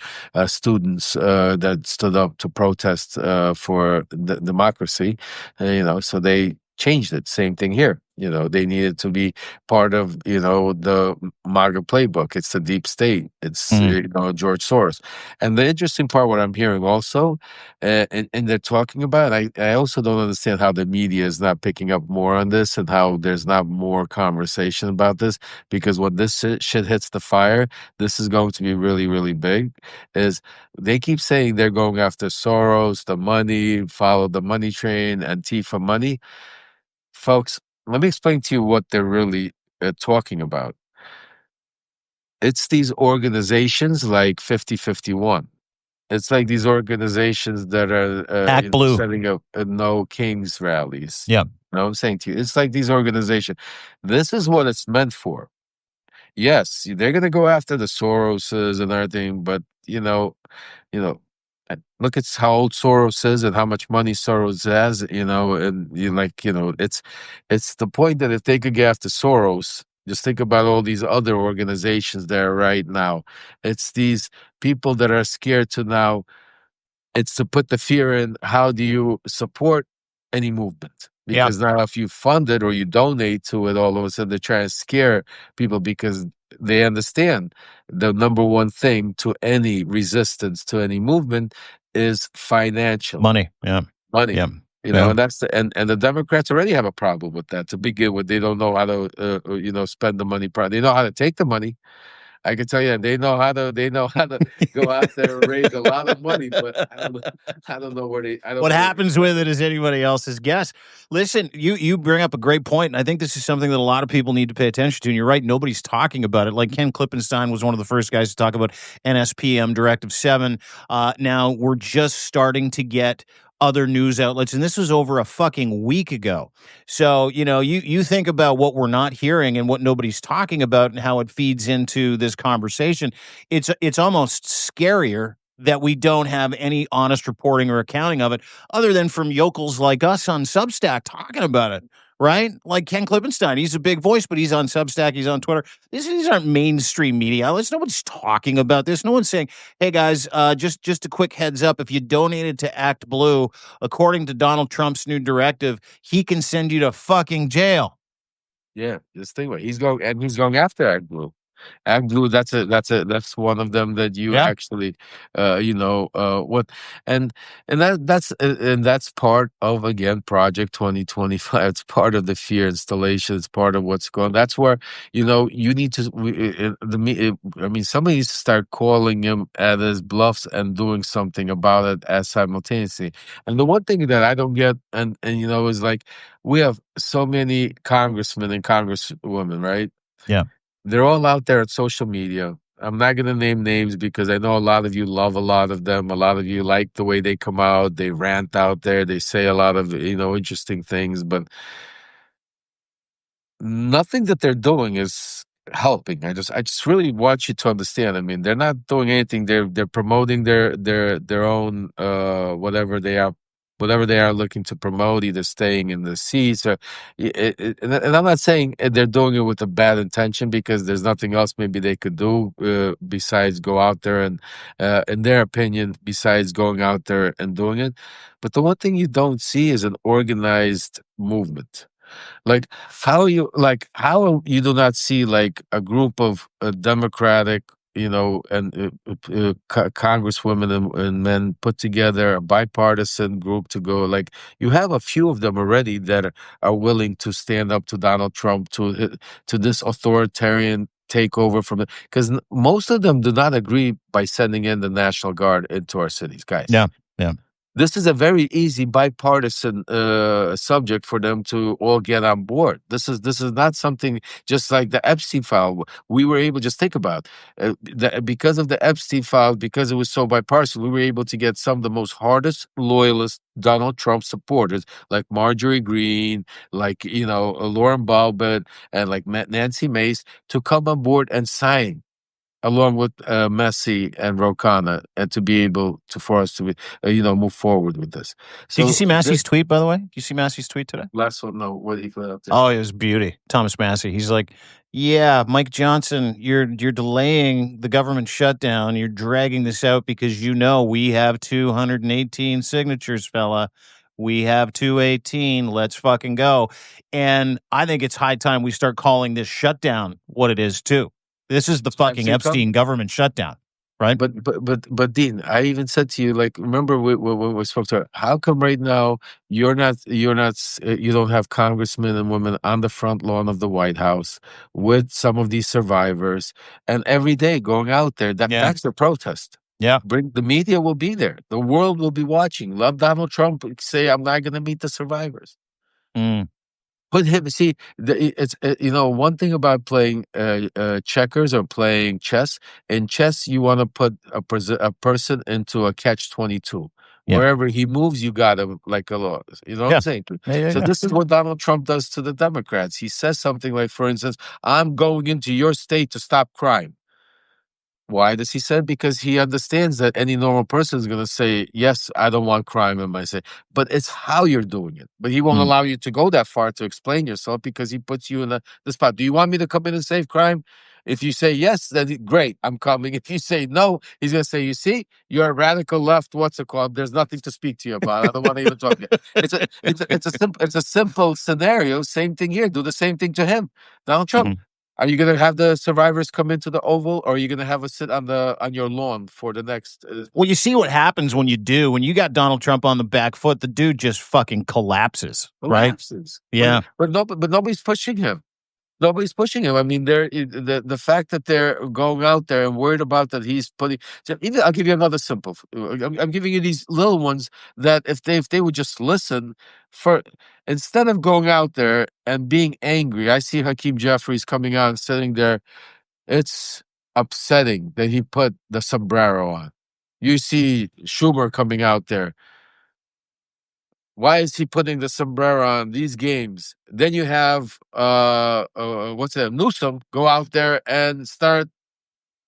students that stood up to protest for democracy. So they changed it. Same thing here. They needed to be part of, the MAGA playbook. It's the deep state. It's,
Mhm.
George Soros. And the interesting part, what I'm hearing also, and they're talking about, I also don't understand how the media is not picking up more on this and how there's not more conversation about this, because when this shit hits the fire, this is going to be really, really big. Is they keep saying they're going after Soros, the money, follow the money train, Antifa money. Folks, let me explain to you what they're really talking about. It's these organizations like 5051. It's like these organizations that are
Act Blue.
setting up no kings rallies.
Yeah.
You know what I'm saying to you? It's like these organizations. This is what it's meant for. Yes, they're gonna go after the Soroses and everything, but look at how old Soros is and how much money Soros has, and it's the point that if they could get after Soros, just think about all these other organizations there right now. It's these people that are scared to now, it's to put the fear in, how do you support any movement?
Yeah.
Because now if you fund it or you donate to it, all of a sudden they're trying to scare people, because they understand the number one thing to any resistance to any movement is financial
Money. Yeah.
money.
Yeah.
And
Yeah.
and the Democrats already have a problem with that to begin with. They don't know how to spend the money. They know how to take the money. I can tell you, they know how to go out there and raise a lot of money, but I don't know where they I don't
What
know where they
happens
spend
with
it.
it is anybody else's guess. Listen, you bring up a great point, and I think this is something that a lot of people need to pay attention to. And you're right, nobody's talking about it. Like Ken Klippenstein was one of the first guys to talk about NSPM Directive 7. Now we're just starting to get other news outlets, and this was over a fucking week ago. So, you think about what we're not hearing and what nobody's talking about and how it feeds into this conversation. It's almost scarier that we don't have any honest reporting or accounting of it, other than from yokels like us on Substack talking about it, right? Like Ken Klippenstein, he's a big voice, but he's on Substack, he's on Twitter. These aren't mainstream media outlets. Nobody's talking about this. No one's saying, "Hey guys, just a quick heads up: if you donated to Act Blue, according to Donald Trump's new directive, he can send you to fucking jail."
Yeah, just think about it. He's going after AgBlue. AgBlue, that's one of them that you
Yeah,
actually, what, and that's part of, again, Project 2025. It's part of the fear installation. It's part of what's going. That's where you need to. I mean, somebody needs to start calling him at his bluffs and doing something about it as simultaneously. And the one thing that I don't get, and is like, we have so many congressmen and congresswomen, right?
yeah,
They're all out there at social media. I'm not going to name names because I know a lot of you love a lot of them. A lot of you like the way they come out. They rant out there. They say a lot of, interesting things, but nothing that they're doing is helping. I just really want you to understand. I mean, they're not doing anything. They're promoting their own whatever they are looking to promote, either staying in the seats or. And I'm not saying they're doing it with a bad intention, because there's nothing else maybe they could do besides go out there and, in their opinion, besides going out there and doing it. But the one thing you don't see is an organized movement. How you do not see like a group of Democratic, and congresswomen and men put together a bipartisan group to go. Like, you have a few of them already that are willing to stand up to Donald Trump, to this authoritarian takeover from it, because most of them do not agree by sending in the National Guard into our cities, guys.
yeah. Yeah.
This is a very easy bipartisan subject for them to all get on board. This is not something just like the Epstein file. We were able, just think about because of the Epstein file, because it was so bipartisan, we were able to get some of the most hardest loyalist Donald Trump supporters, like Marjorie Greene, like Lauren Boebert, and like Nancy Mace, to come on board and sign along with Messi and Rokana, and to be able to for us to move forward with this.
Did you
So
see
the
Massey's tweet, by the way? Did you see Massey's tweet today?
last one, no, what he put up there.
Oh, it was beauty. Thomas Massey. He's like, "Yeah, Mike Johnson, you're delaying the government shutdown. You're dragging this out because we have 218 signatures, fella. We have 218. Let's fucking go." And I think it's high time we start calling this shutdown what it is too. This is the fucking
Epstein file?
Epstein government shutdown, right?
But Dean, I even said to you, like, remember when we spoke to her, how come right now you don't have congressmen and women on the front lawn of the White House with some of these survivors, and every day going out there?
Yeah.
That's the protest.
Yeah.
Bring the media will be there. The world will be watching. Love Donald Trump. Say I'm not going to meet the survivors.
Mm.
Put him. See, it's one thing about playing checkers or playing chess. In chess, you want to put a person into a catch-22.
Yeah.
Wherever he moves, you got him like a law. You know what
Yeah.
I'm saying?
Yeah. Yeah.
So
Yeah.
this is what Donald Trump does to the Democrats. He says something like, for instance, "I'm going into your state to stop crime." Why does he say it? Because he understands that any normal person is going to say, yes, I don't want crime in my state. But it's how you're doing it. But he won't
Mm.
allow you to go that far to explain yourself because he puts you in the spot. Do you want me to come in and save crime? If you say yes, then great, I'm coming. If you say no, he's going to say, you see, you're a radical left. What's it called? There's nothing to speak to you about. I don't want to even talk to you. It's a simple scenario. Same thing here. Do the same thing to him. Donald Trump.
Mhm.
Are you gonna have the survivors come into the Oval, or are you gonna have us sit on your lawn for the next?
Well, you see what happens when you do. When you got Donald Trump on the back foot, the dude just fucking collapses, right?
Collapses?
Yeah.
But nobody's pushing him. Nobody's pushing him. I mean, the fact that they're going out there and worried about that he's putting. So even I'll give you another simple. I'm giving you these little ones that if they would just listen for instead of going out there and being angry. I see Hakeem Jeffries coming out and sitting there. It's upsetting that he put the sombrero on. You see Schumer coming out there. Why is he putting the sombrero on these games? Then you have what's that? Newsom go out there and start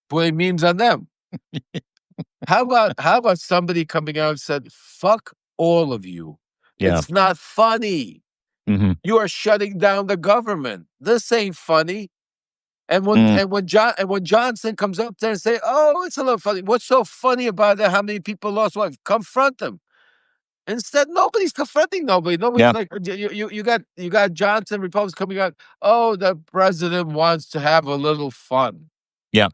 putting memes on them. How about somebody coming out and said, "Fuck all of you.
Yeah.
It's not funny.
Hmm.
You are shutting down the government. This ain't funny." And when
Mm.
and when John and when Johnson comes up there and say, "Oh, it's a little funny. What's so funny about that? How many people lost life?" Confront them. Instead, nobody's confronting nobody. Nobody's
Yeah.
like you got Johnson Republicans coming out. Oh, the president wants to have a little fun.
Yeah.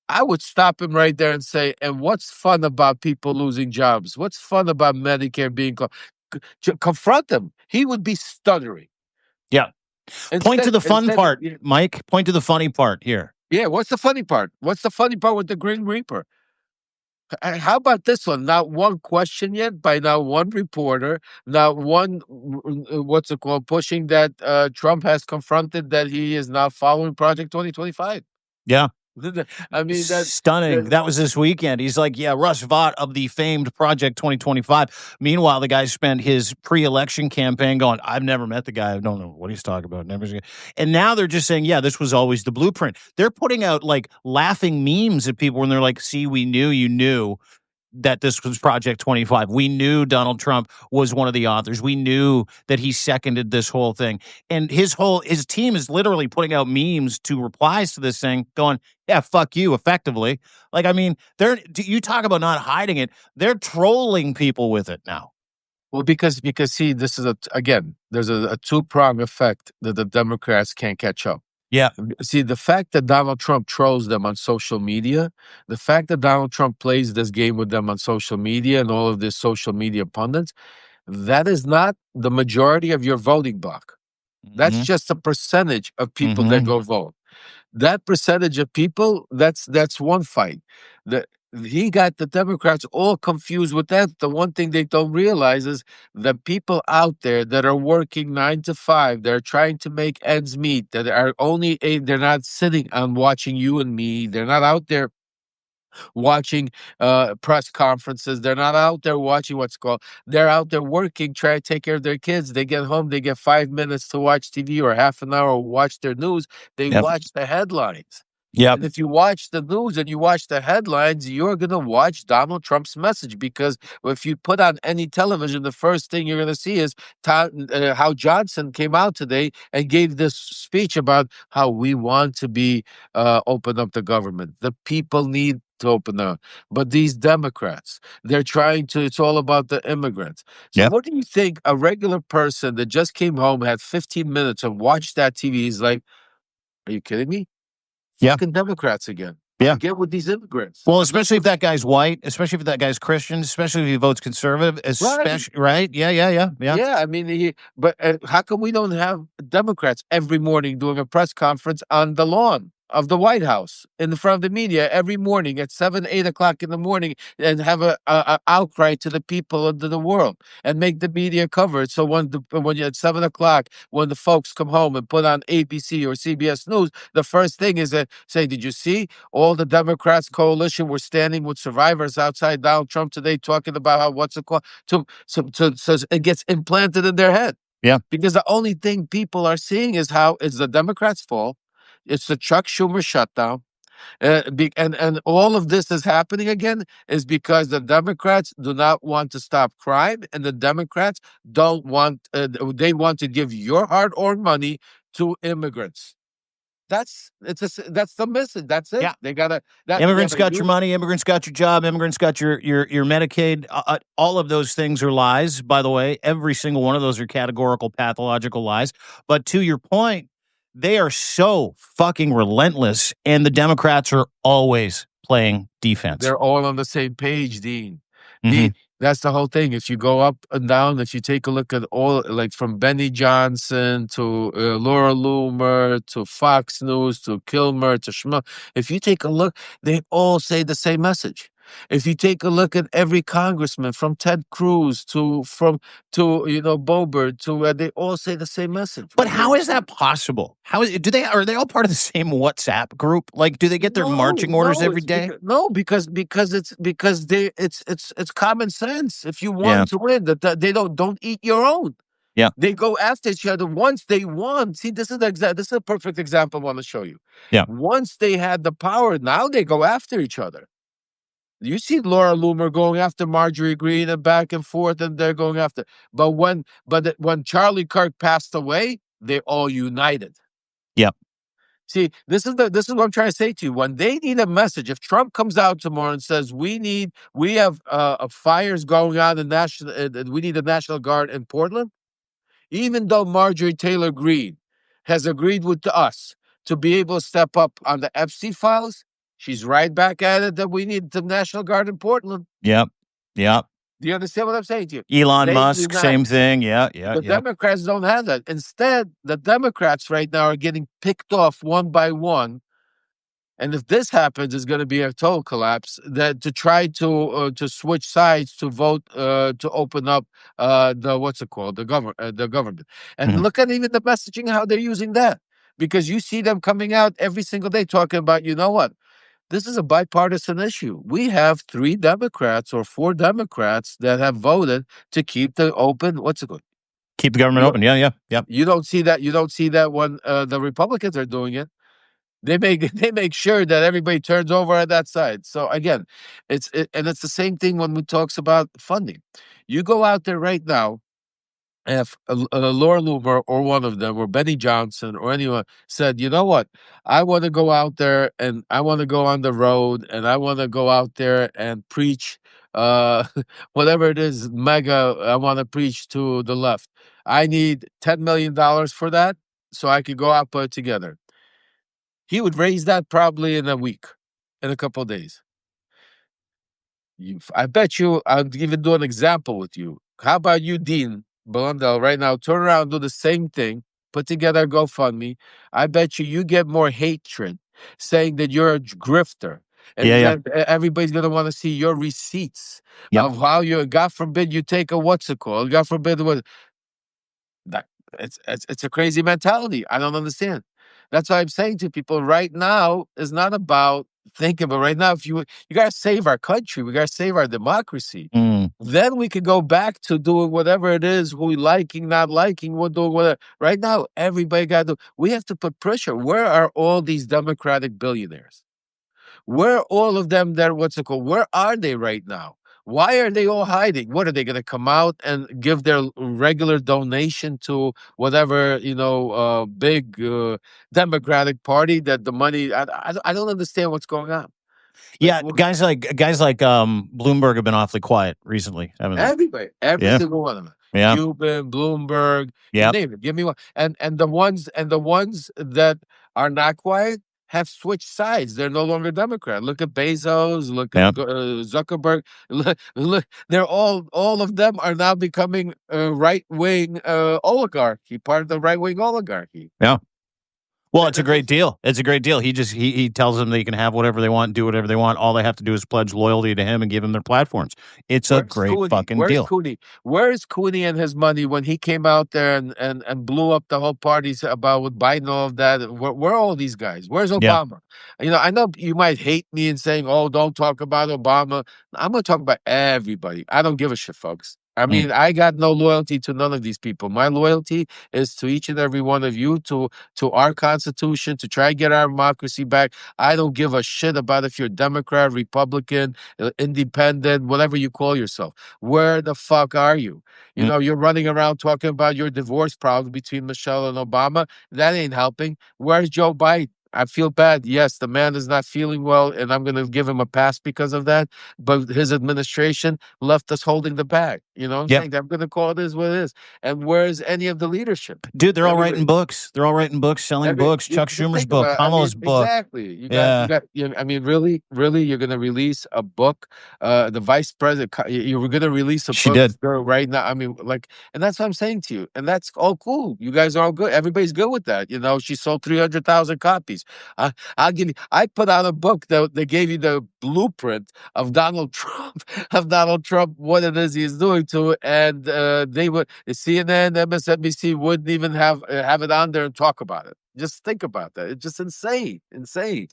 I would stop him right there and say, "And what's fun about people losing jobs? What's fun about Medicare being confront him?" He would be stuttering.
Yeah. Point to
Instead,
the fun
instead,
part, Mike. Point to the funny part here.
yeah. What's the funny part? What's the funny part with the Green Reaper? How about this one? Not one question yet by not one reporter, not one, what's it called, pushing that Trump has confronted that he is not following Project 2025.
Yeah.
I mean,
Stunning. That was this weekend. He's like, yeah, Russ Vought of the famed Project 2025. Meanwhile, the guy spent his pre-election campaign going, I've never met the guy. I don't know what he's talking about. Never seen. And now they're just saying, yeah, this was always the blueprint. They're putting out like laughing memes at people when they're like, see, we knew you knew that this was Project 25. We knew Donald Trump was one of the authors. We knew that he seconded this whole thing. And his team is literally putting out memes to replies to this thing going, yeah, fuck you, effectively. Like, I mean, you talk about not hiding it. They're trolling people with it now.
well, because see, this is again, there's a two-prong effect that the Democrats can't catch up.
Yeah.
See, the fact that Donald Trump trolls them on social media, the fact that Donald Trump plays this game with them on social media and all of this social media pundits, that is not the majority of your voting block. That's
Mm-hmm.
just a percentage of people that
Mm-hmm.
go vote. That percentage of people, that's one fight. The He got the Democrats all confused with that. The one thing they don't realize is the people out there that are working 9 to 5, they're trying to make ends meet, that are they're not sitting and watching you and me. They're not out there watching press conferences. They're not out there watching what's called. They're out there working, trying to take care of their kids. They get home, they get 5 minutes to watch TV or half an hour, or watch their news. They
Yep.
watch the headlines.
Yep.
And if you watch the news and you watch the headlines, you're going to watch Donald Trump's message, because if you put on any television, the first thing you're going to see is how Johnson came out today and gave this speech about how we want to be open up the government. The people need to open up. But these Democrats, they're trying to, it's all about the immigrants. So
Yep.
what do you think a regular person that just came home, had 15 minutes and watched that TV is like, are you kidding me?
Yeah.
Fucking Democrats again.
Yeah.
Again with these immigrants.
Well,
I'm not
especially if that guy's white, especially if that guy's Christian, especially if he votes conservative,
right.
especially right. Yeah. Yeah. Yeah. Yeah.
Yeah, I mean, but how come we don't have Democrats every morning doing a press conference on the lawn of the White House in front of the media every morning at 7, 8 o'clock in the morning, and have a outcry to the people of the world and make the media cover it? So when you're at 7 o'clock, when the folks come home and put on ABC or CBS News, the first thing is that say, "Did you see all the Democrats coalition were standing with survivors outside Donald Trump today, talking about how what's it called?" So it gets implanted in their head,
Yeah.
because the only thing people are seeing is how it's the Democrats' fault. It's the Chuck Schumer shutdown. And all of this is happening again is because the Democrats do not want to stop crime, and the Democrats don't want, they want to give your hard earned money to immigrants. That's the message. That's it.
Yeah.
They gotta, that they
Immigrants
have a
got your
huge.
money. Immigrants got your job. Immigrants got your Medicaid. All of those things are lies. By the way, every single one of those are categorical, pathological lies. But to your point, they are so fucking relentless, and the Democrats are always playing defense.
They're all on the same page, Dean.
Hmm.
Dean, that's the whole thing. If you go up and down, if you take a look at all, like from Benny Johnson to Laura Loomer to Fox News to Kilmer to Schmo, if you take a look, they all say the same message. If you take a look at every congressman, from Ted Cruz to Boebert to they all say the same message.
But how is that possible? Do they are they all part of the same WhatsApp group? Like, do they get their
No,
marching orders
no,
every
it's
day?
because no, because it's because they it's common sense. If you
Yeah.
want to win, that they don't eat your own.
Yeah.
They go after each other once they won. See, this is a perfect example I want to show you.
Yeah.
Once they had the power, now they go after each other. You see Laura Loomer going after Marjorie Greene and back and forth, and they're going after. When Charlie Kirk passed away, they all united.
Yeah.
See, this is what I'm trying to say to you. When they need a message, if Trump comes out tomorrow and says we have fires going on in national, we need a National Guard in Portland, even though Marjorie Taylor Greene has agreed with us to be able to step up on the Epstein files, she's right back at it that we need the National Guard in Portland.
Yep. Yep.
Do you understand what I'm saying to you?
Elon
They do
Musk,
not.
same thing. Yeah. Yeah.
The
Yep.
Democrats don't have that. Instead, the Democrats right now are getting picked off one by one. And if this happens, it's going to be a total collapse. That to try to switch sides to vote to open up the what's it called, the government. And
Mhm.
look at even the messaging, how they're using that, because you see them coming out every single day talking about, you know what, this is a bipartisan issue. We have 3 Democrats or 4 Democrats that have voted to keep the open. What's it called?
Keep the government
You
open. Yeah. Yeah. Yep.
you don't see that. You don't see that when the Republicans are doing it. They make sure that everybody turns over on that side. So again, and it's the same thing when we talks about funding. You go out there right now, if Laura Loomer or one of them or Benny Johnson or anyone said, you know what, I want to go out there and I want to go on the road and I want to go out there and preach uh whatever it is, mega, I want to preach to the left. I need $10 million for that so I could go out, put it together. He would raise that probably in a week, in a couple of days. I bet you, I'll even do an example with you. How about you, Dean Blundell, right now? Turn around, do the same thing, put together a GoFundMe. I bet you get more hatred saying that you're a grifter.
Yeah,
And
yeah.
then everybody's gonna want to see your receipts
Yep.
of how you, God forbid, you take a what's it called? God forbid what that it's a crazy mentality. I don't understand. That's why I'm saying to people right now is not about thinking, but right now, if you gotta save our country, we gotta save our democracy.
Mm.
Then we could go back to doing whatever it is we liking, not liking, we're doing whatever. Right now, everybody gotta do. We have to put pressure. Where are all these Democratic billionaires? Where all of them there, what's it called? Where are they right now? Why are they all hiding? What are they going to come out and give their regular donation to whatever, big Democratic Party that the money? I don't understand what's going on. Like,
Yeah, guys like Bloomberg have been awfully quiet recently, haven't they?
everybody, every
Yeah.
single one of them.
Yeah.
Cuban, Bloomberg, you
Yep.
name it. Give me one. And the ones that are not quiet have switched sides. They're no longer Democrat. Look at Bezos. Look at
Yep.
Zuckerberg. Look, they're all of them are now becoming right wing oligarchy, part of the right wing oligarchy.
Yeah. Well, it's a
That
great
makes
deal. It's a great deal. He tells them they can have whatever they want, do whatever they want. All they have to do is pledge loyalty to him and give him their platforms. It's a
Where's
great
Cooney?
fucking
Where's
deal.
Cooney? Where's Cooney and his money when he came out there and blew up the whole parties about with Biden, all of that? Where are all these guys? Where's
Yeah.
Obama? I know you might hate me and saying, "Oh, don't talk about Obama." I'm going to talk about everybody. I don't give a shit, folks. I
Mm.
mean, I got no loyalty to none of these people. My loyalty is to each and every one of you, to our Constitution, to try and get our democracy back. I don't give a shit about if you're Democrat, Republican, independent, whatever you call yourself. Where the fuck are you?
Mm.
You're running around talking about your divorce problem between Michelle and Obama. That ain't helping. Where's Joe Biden? I feel bad. Yes, the man is not feeling well, and I'm going to give him a pass because of that. But his administration left us holding the bag. You know what I'm
Yep.
saying? I'm going to call it is what it is. And where's any of the leadership?
Dude, they're all writing
Everybody.
books. They're all writing books, selling books. Chuck
Just
Schumer's
think
book,
about it. I
Kamala's
mean,
book.
exactly.
Yeah.
I mean, really, you're going to release a book. The vice president, you were going to release a
She
book
did.
right now. I mean, like, and that's what I'm saying to you. And that's all cool. You guys are all good. Everybody's good with that. She sold 300,000 copies. I'll give you, I put out a book that they gave you the blueprint of Donald Trump, what it is he's doing to it. And they would, CNN, MSNBC wouldn't even have it on there and talk about it. Just think about that. It's just insane. Insane.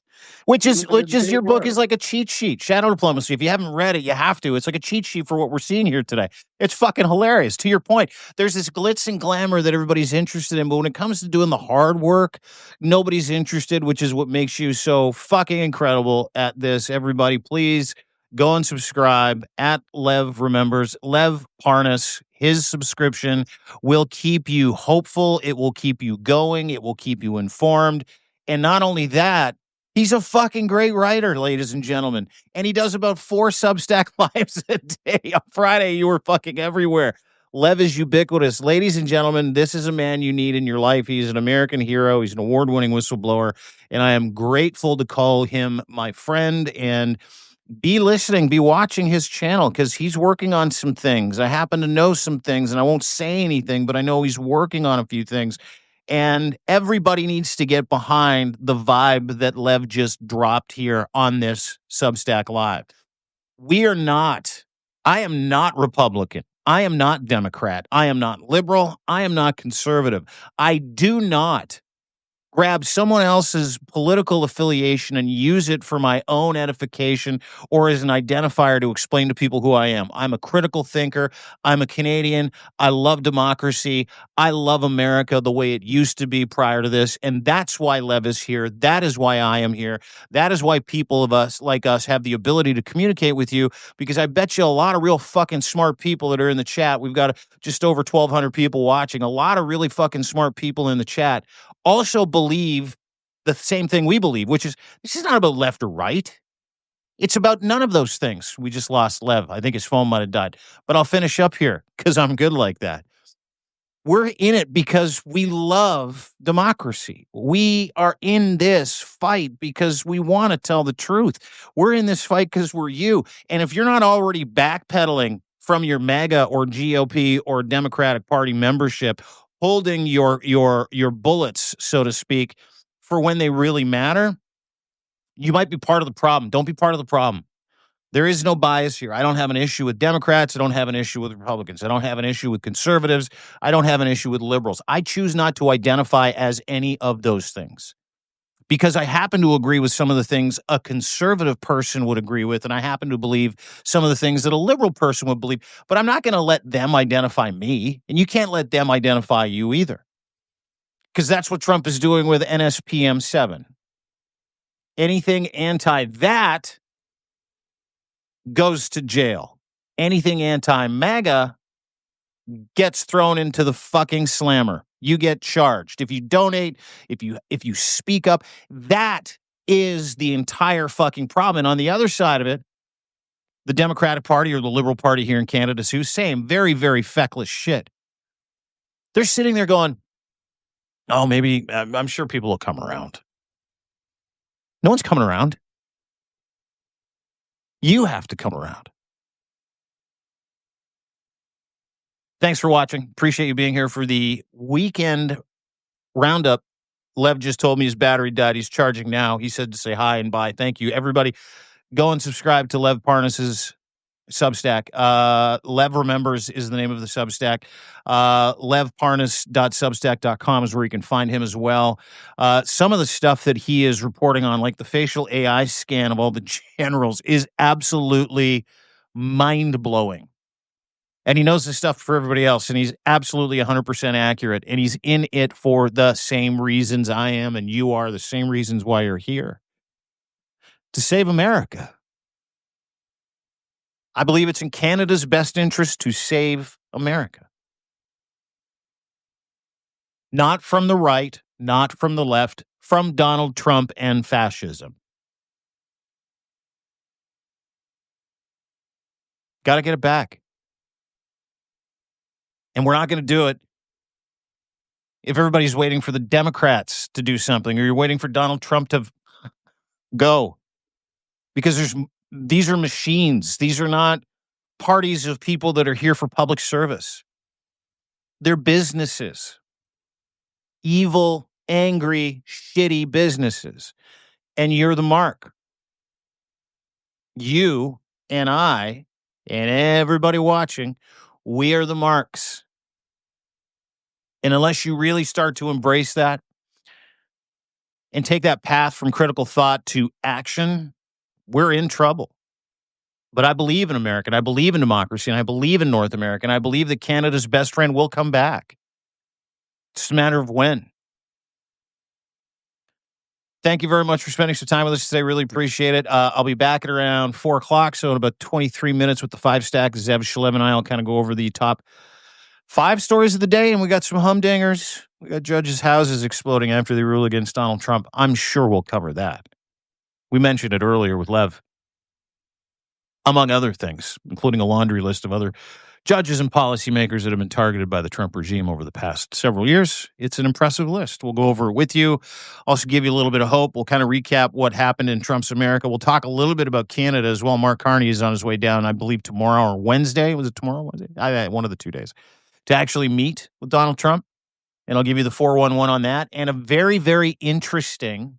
Which
We
is
live in an
which is
insane
your book is
world.
like a cheat sheet. Shadow Diplomacy. If you haven't read it, you have to. It's like a cheat sheet for what we're seeing here today. It's fucking hilarious. To your point, there's this glitz and glamour that everybody's interested in, but when it comes to doing the hard work, nobody's interested, which is what makes you so fucking incredible at this. Everybody, please go and subscribe at Lev Remembers. Lev Parnas, his subscription will keep you hopeful. It will keep you going. It will keep you informed. And not only that, he's a fucking great writer, ladies and gentlemen. And he does about 4 Substack lives a day. On Friday, you were fucking everywhere. Lev is ubiquitous. Ladies and gentlemen, this is a man you need in your life. He's an American hero. He's an award-winning whistleblower. And I am grateful to call him my friend and be listening, be watching his channel because he's working on some things. I happen to know some things and I won't say anything, but I know he's working on a few things. And everybody needs to get behind the vibe that Lev just dropped here on this Substack Live. We are not, I am not Republican. I am not Democrat. I am not liberal. I am not conservative. I do not grab someone else's political affiliation and use it for my own edification or as an identifier to explain to people who I am. I'm a critical thinker. I'm a Canadian. I love democracy. I love America the way it used to be prior to this. And that's why Lev is here. That is why I am here. That is why people of us like us have the ability to communicate with you because I bet you a lot of real fucking smart people that are in the chat. We've got just over 1,200 people watching. A lot of really fucking smart people in the chat also believe the same thing we believe, which is this is not about left or right. It's about none of those things. We just lost Lev. I think his phone might have died. But I'll finish up here because I'm good like that. We're in it because we love democracy. We are in this fight because we want to tell the truth. We're in this fight because we're you. And if you're not already backpedaling from your MAGA or GOP or Democratic Party membership, holding your bullets, so to speak, for when they really matter, you might be part of the problem. Don't be part of the problem. There is no bias here. I don't have an issue with Democrats. I don't have an issue with Republicans. I don't have an issue with conservatives. I don't have an issue with liberals. I choose not to identify as any of those things because I happen to agree with some of the things a conservative person would agree with, and I happen to believe some of the things that a liberal person would believe. But I'm not going to let them identify me, and you can't let them identify you either, because that's what Trump is doing with NSPM 7. Anything anti that goes to jail. Anything anti-MAGA gets thrown into the fucking slammer. You get charged. If you donate, if you speak up, that is the entire fucking problem. And on the other side of it, the Democratic Party or the Liberal Party here in Canada, too, same very, very feckless shit. They're sitting there going, oh, maybe, I'm sure people will come around. No one's coming around. You have to come around. Thanks for watching. Appreciate you being here for the weekend roundup. Lev just told me his battery died. He's charging now. He said to say hi and bye. Thank you, everybody. Go and subscribe to Lev Parnas's Substack. Lev Remembers is the name of the Substack. LevParnas.substack.com is where you can find him as well. Some of the stuff that he is reporting on, like the facial AI scan of all the generals, is absolutely mind-blowing. And he knows this stuff for everybody else, and he's absolutely 100% accurate, and he's in it for the same reasons I am and you are, the same reasons why you're here. To save America. I believe it's in Canada's best interest to save America. Not from the right, not from the left, from Donald Trump and fascism. Got to get it back. And we're not going to do it if everybody's waiting for the Democrats to do something, or you're waiting for Donald Trump to go. Because these are machines. These are not parties of people that are here for public service. They're businesses. Evil, angry, shitty businesses. And you're the mark. You and I and everybody watching, we are the marks. And unless you really start to embrace that and take that path from critical thought to action, we're in trouble. But I believe in America, and I believe in democracy, and I believe in North America, and I believe that Canada's best friend will come back. It's just a matter of when. Thank you very much for spending some time with us today. Really appreciate it. I'll be back at around 4 o'clock, so in about 23 minutes with the 5-stack. Zev, Shalev, and I will kind of go over the top 5 stories of the day, and we got some humdingers. We got judges' houses exploding after they rule against Donald Trump. I'm sure we'll cover that. We mentioned it earlier with Lev, among other things, including a laundry list of other judges and policymakers that have been targeted by the Trump regime over the past several years. It's an impressive list. We'll go over it with you. Also give you a little bit of hope. We'll kind of recap what happened in Trump's America. We'll talk a little bit about Canada as well. Mark Carney is on his way down, I believe, tomorrow or Wednesday. Was it tomorrow or Wednesday? One of the 2 days. To actually meet with Donald Trump. And I'll give you the 411 on that. And a very, very interesting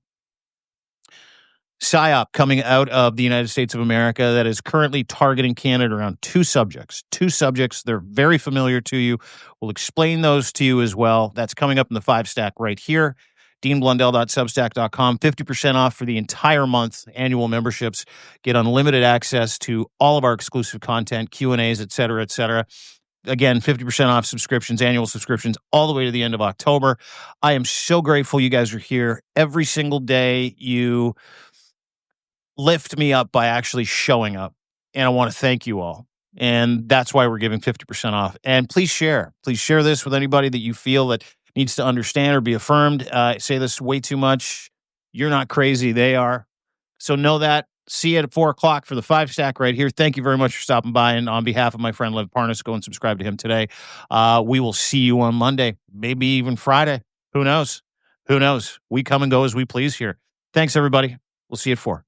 PSYOP coming out of the United States of America that is currently targeting Canada around 2 subjects. 2 subjects. They're very familiar to you. We'll explain those to you as well. That's coming up in the 5-stack right here. DeanBlundell.substack.com. 50% off for the entire month. Annual memberships. Get unlimited access to all of our exclusive content, Q&As, et cetera, et cetera. Again, 50% off subscriptions, annual subscriptions, all the way to the end of October. I am so grateful you guys are here. Every single day you lift me up by actually showing up. And I want to thank you all. And that's why we're giving 50% off. And please share. Please share this with anybody that you feel that needs to understand or be affirmed. I say this way too much. You're not crazy. They are. So know that. See you at 4 o'clock for the 5-stack right here. Thank you very much for stopping by. And on behalf of my friend Lev Parnas, go and subscribe to him today. We will see you on Monday, maybe even Friday. Who knows? Who knows? We come and go as we please here. Thanks, everybody. We'll see you at 4.